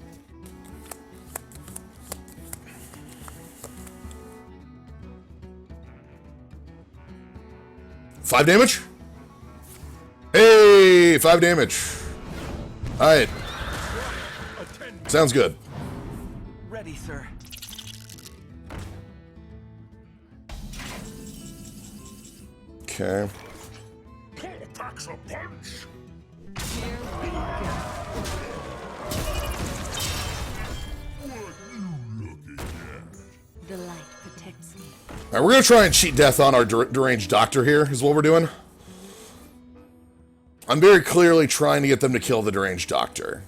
Five damage? Hey, 5 damage. Alright. Sounds good. Ready, sir. Okay. Paul packs a punch. Here we go. The light protects me. Alright, we're gonna try and cheat death on our deranged doctor here, is what we're doing. I'm very clearly trying to get them to kill the deranged doctor.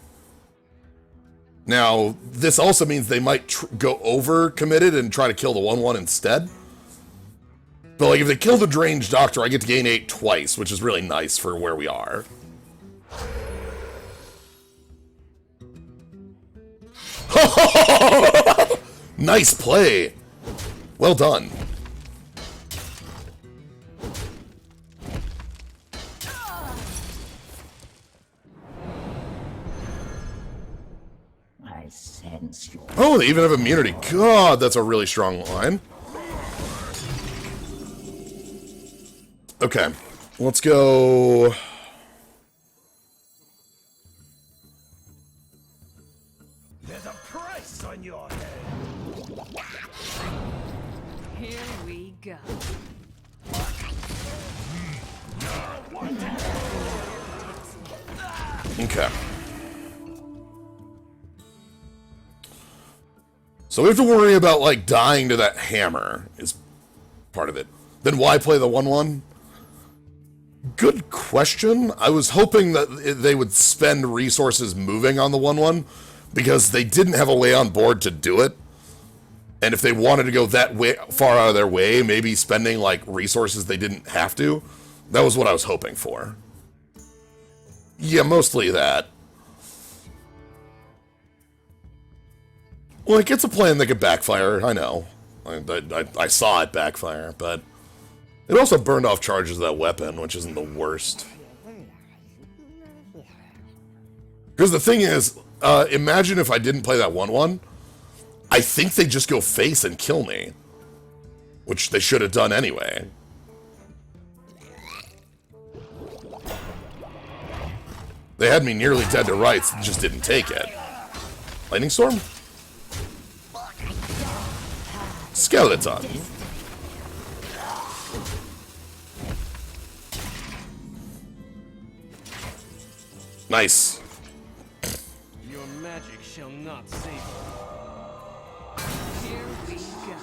Now, this also means they might go over committed and try to kill the 1/1 instead. But like, if they kill the deranged doctor, I get to gain 8 twice, which is really nice for where we are. Nice play. Well done. I sense your Oh, they even have immunity. God, that's a really strong line. Okay, let's go. There's a price on your head. Here we go. Okay. So we have to worry about, like, dying to that hammer is part of it. Then why play the 1/1? Good question. I was hoping that they would spend resources moving on the 1/1 because they didn't have a way on board to do it. And if they wanted to go that way far out of their way, maybe spending, like, resources they didn't have to. That was what I was hoping for. Yeah, mostly that. Like, it's a plan that could backfire, I know. I saw it backfire, but it also burned off charges of that weapon, which isn't the worst. Because the thing is, imagine if I didn't play that 1/1. I think they'd just go face and kill me. Which they should have done anyway. They had me nearly dead to rights, just didn't take it. Lightning Storm? Skeleton. Nice. Your magic shall not save Here we go.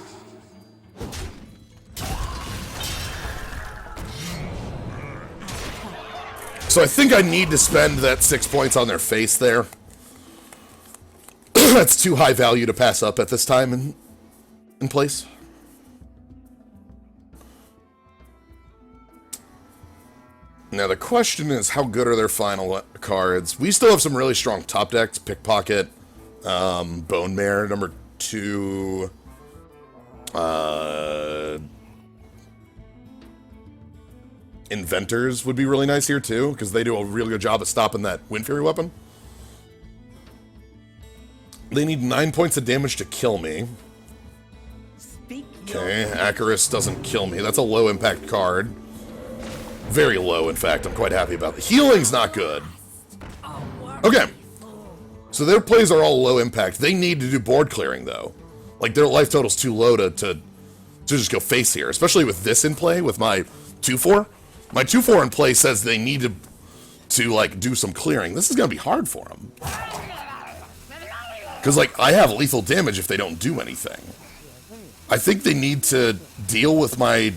So I think I need to spend that 6 points on their face there. That's too high value to pass up at this time in place. Now the question is, how good are their final cards? We still have some really strong top decks. Pickpocket, Bonemare, number 2. Inventors would be really nice here too, because they do a really good job of stopping that Wind Fury weapon. They need 9 points of damage to kill me. Okay, Acarus doesn't kill me. That's a low impact card. Very low, in fact. I'm quite happy about it. Healing's not good. Okay. So their plays are all low impact. They need to do board clearing, though. Like, their life total's too low to just go face here. Especially with this in play, with my 2-4. My 2-4 in play says they need to like, do some clearing. This is going to be hard for them. Because, like, I have lethal damage if they don't do anything. I think they need to deal with my...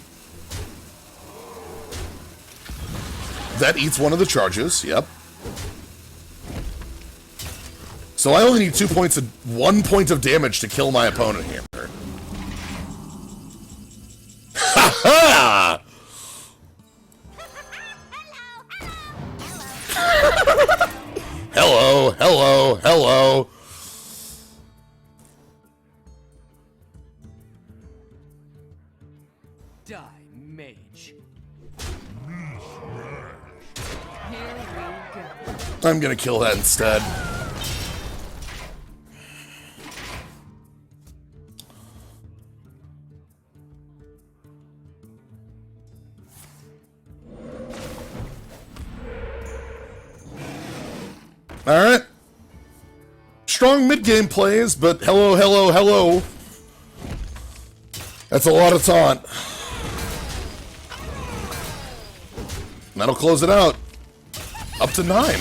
That eats one of the charges, yep. So I only need 2 points of 1 point of damage to kill my opponent here. Ha ha! Hello, hello, hello. Die, mage. Here we go. I'm gonna kill that instead. Alright. Strong mid-game plays, but hello, hello, hello. That's a lot of taunt. And that'll close it out. Up to 9.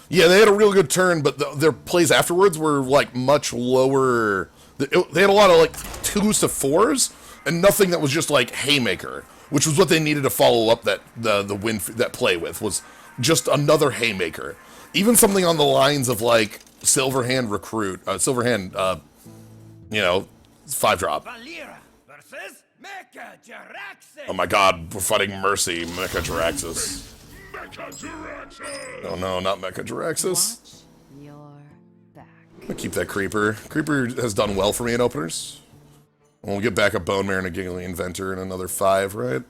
Yeah, they had a real good turn, but their plays afterwards were, like, much lower. They had a lot of, like, 2s to 4s, and nothing that was just, like, Haymaker, which was what they needed to follow up that that play with, was just another Haymaker. Even something on the lines of, like, Silverhand Recruit, Silverhand, you know, 5-drop. Valera versus Mecha Jaraxxus. Oh my god, we're fighting Mercy, Mecha Jaraxxus. Oh no, not Mecha Jaraxxus. Watch your back. I'm gonna keep that Creeper. Creeper has done well for me in openers. And we'll get back a Bonemare and a Giggling Inventor and another 5, right?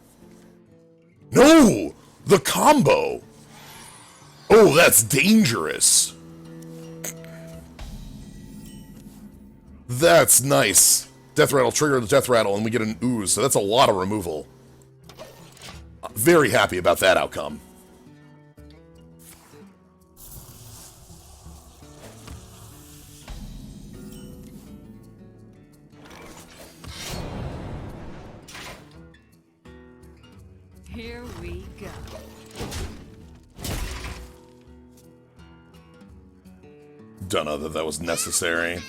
No! The combo! Oh, that's dangerous. That's nice. Death Rattle, trigger the Death Rattle, and we get an Ooze, so that's a lot of removal. Very happy about that outcome. Here we go. Don't know that was necessary.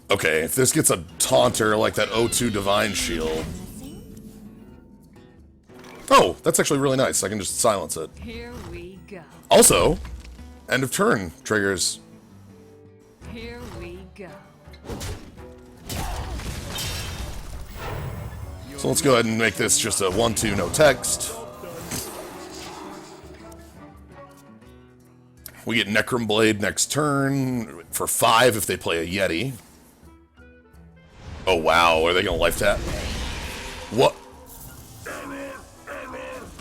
Okay, if this gets a taunter like that O2 Divine Shield. Oh, that's actually really nice. I can just silence it. Here we go. Also, end of turn triggers. Here we go. So let's go ahead and make this just a 1-2, no text. We get Necrum Blade next turn for 5 if they play a Yeti. Oh wow, are they gonna life tap? What?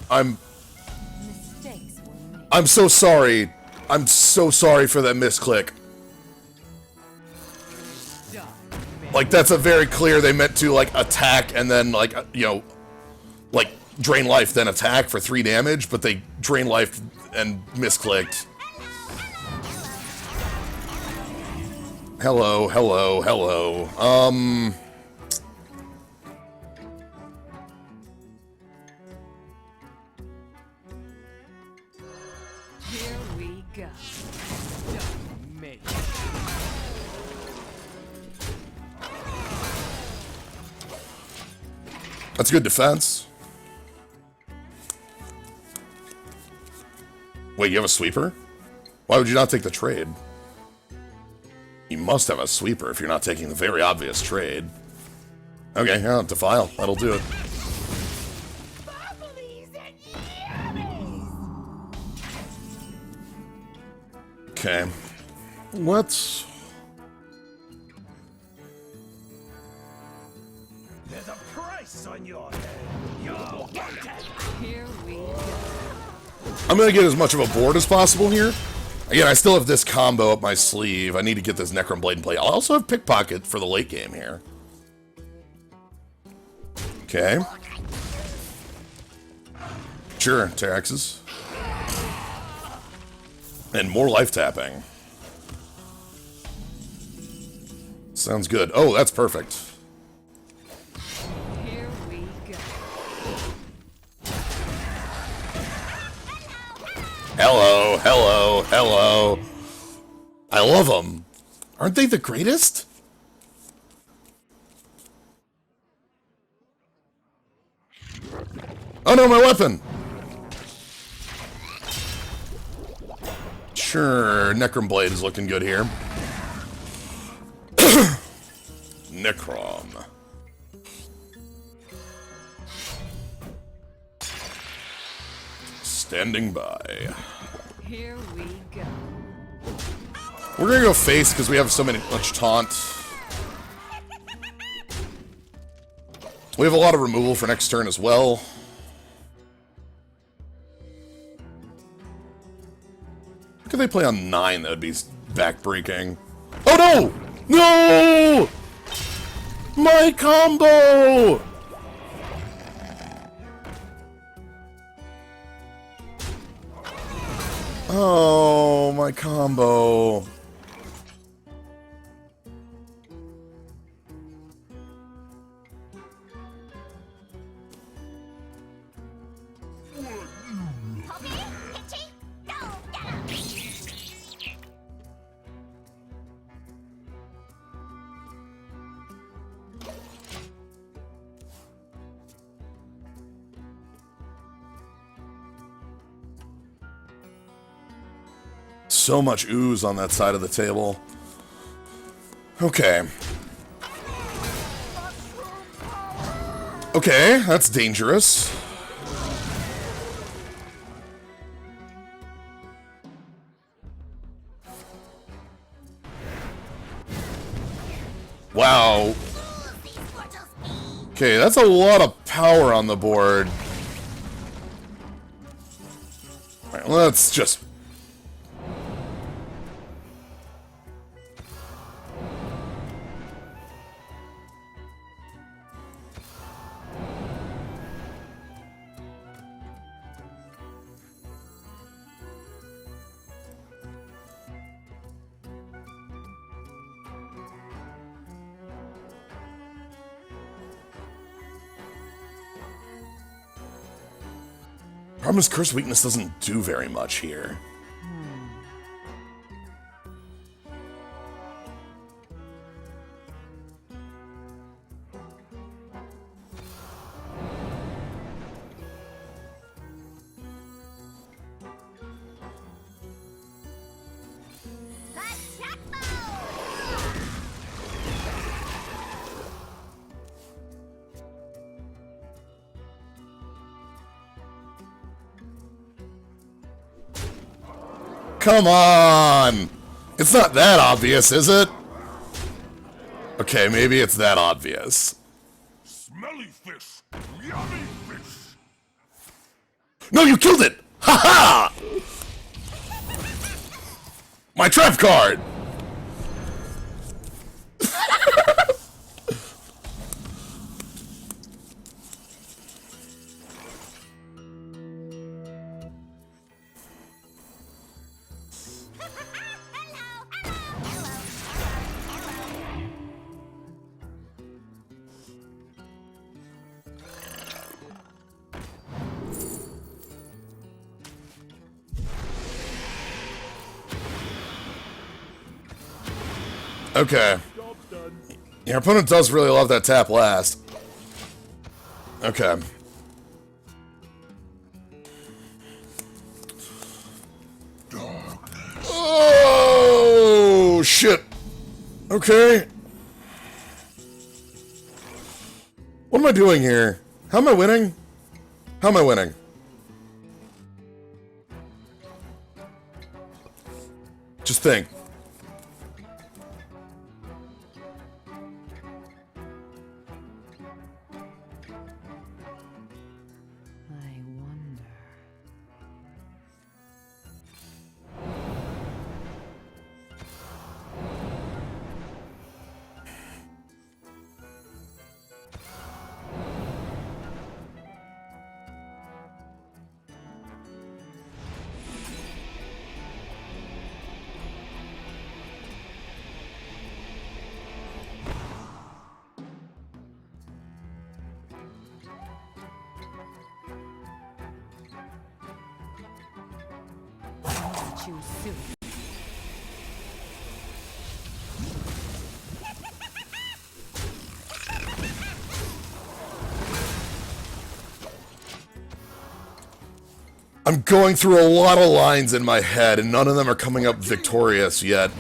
Mistakes were made. I'm so sorry. I'm so sorry for that misclick. Like, that's a very clear, they meant to, like, attack and then, like, you know, like, drain life, then attack for 3 damage, but they drain life and misclicked. Hello, hello, hello. go. Don't make it. That's good defense. Wait, you have a sweeper? Why would you not take the trade? You must have a sweeper if you're not taking the very obvious trade. Okay, yeah, defile. That'll do it. Bubblies and yummies! Okay. Let's... There's a price on your head. You're wanted. Here we go. I'm gonna get as much of a board as possible here. Again, I still have this combo up my sleeve. I need to get this Necron Blade in play. I'll also have Pickpocket for the late game here. Okay. Sure, Terraxes. And more life tapping. Sounds good. Oh, that's perfect. Here we go. Hello, hello, hello. I love them. Aren't they the greatest? Oh no, my weapon! Sure, Necron Blade is looking good here. Necron. Standing by. Here we go. We're gonna go face because we have much taunt. We have a lot of removal for next turn as well. How could they play on 9? That would be backbreaking. Oh no! No! My combo! Oh, my combo. Okay, itchy? No, get up! So much ooze on that side of the table. Okay. Okay, that's dangerous. Wow. Okay, that's a lot of power on the board. Alright, let's just... Problem is, Curse Weakness doesn't do very much here. Attack mode! Come on! It's not that obvious, is it? Okay, maybe it's that obvious. Smelly fish! Yummy fish! No, you killed it! Ha ha! My trap card! Okay. Your opponent does really love that tap last. Okay. Oh, shit. Okay. What am I doing here? How am I winning? How am I winning? Just think. I wonder. Choose soon. I'm going through a lot of lines in my head, and none of them are coming up victorious yet.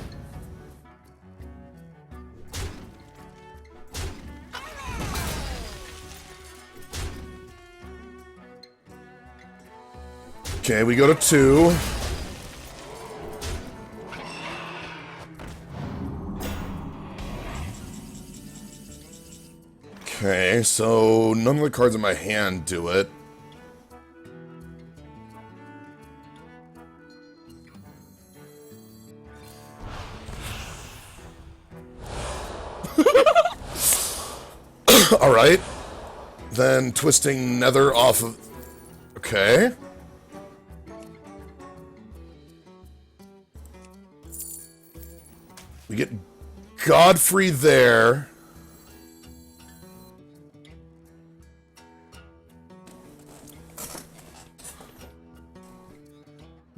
Okay, we go to 2. Okay, so none of the cards in my hand do it. Alright. Then twisting Nether off of... Okay. We get Godfrey there.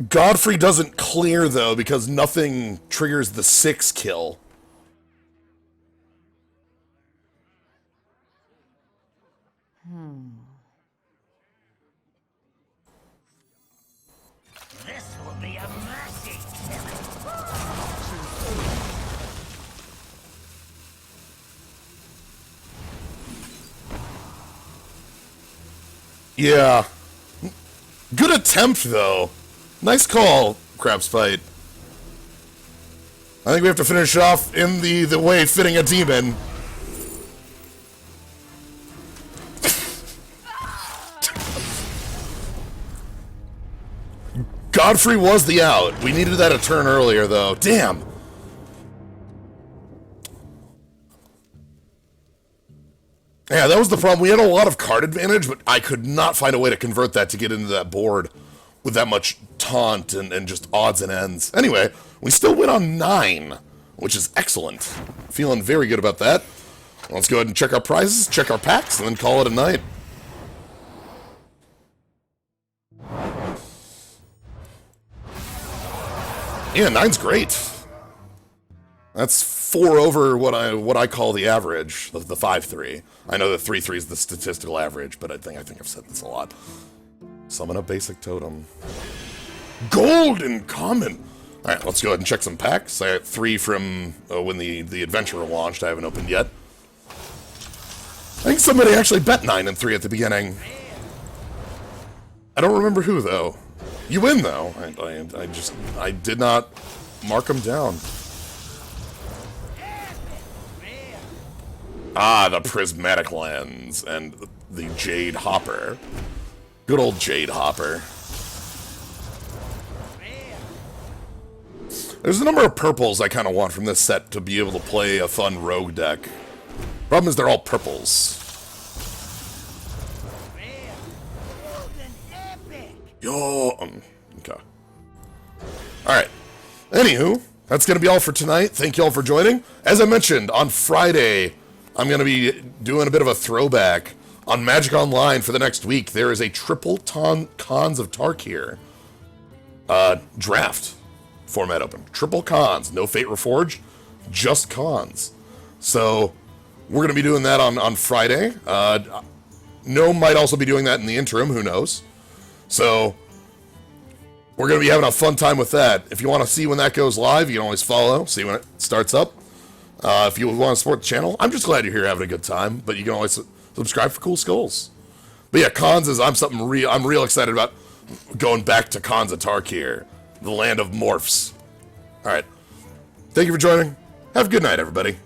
Godfrey doesn't clear, though, because nothing triggers the 6 kill. This will be a mercy killing. Yeah. Good attempt, though. Nice call, Crabspite. I think we have to finish off in the way fitting a demon. Godfrey was the out. We needed that a turn earlier, though. Damn. Yeah, that was the problem. We had a lot of card advantage, but I could not find a way to convert that to get into that board with that much taunt and just odds and ends. Anyway, we still win on 9, which is excellent. Feeling very good about that. Let's go ahead and check our prizes, check our packs, and then call it a night. Yeah, 9's great. That's 4 over what I call the average, the 5-3. I know the 3-3 is the statistical average, but I think I've said this a lot. Summon a basic totem. Golden common. All right, let's go ahead and check some packs. I got 3 from when the adventure launched. I haven't opened yet. I think somebody actually bet 9 and 3 at the beginning. I don't remember who though. You win though. I did not mark them down. Ah, the prismatic lens and the jade hopper. Good old jade hopper. There's a number of purples I kind of want from this set to be able to play a fun rogue deck. Problem is they're all purples. Yo, okay. Alright. Anywho, that's going to be all for tonight. Thank you all for joining. As I mentioned, on Friday, I'm going to be doing a bit of a throwback on Magic Online for the next week. There is a triple Cons of Tarkir draft format open. Triple Cons, no Fate Reforged. just cons. So we're going to be doing that on Friday. No might also be doing that in the interim, who knows. So we're going to be having a fun time with that. If you want to see when that goes live, you can always follow, see when it starts up. If you want to support the channel, I'm just glad you're here having a good time, but you can always subscribe for cool skulls. But yeah, cons is I'm real excited about going back to cons of Tarkir, the land of morphs. All right. Thank you for joining. Have a good night, everybody.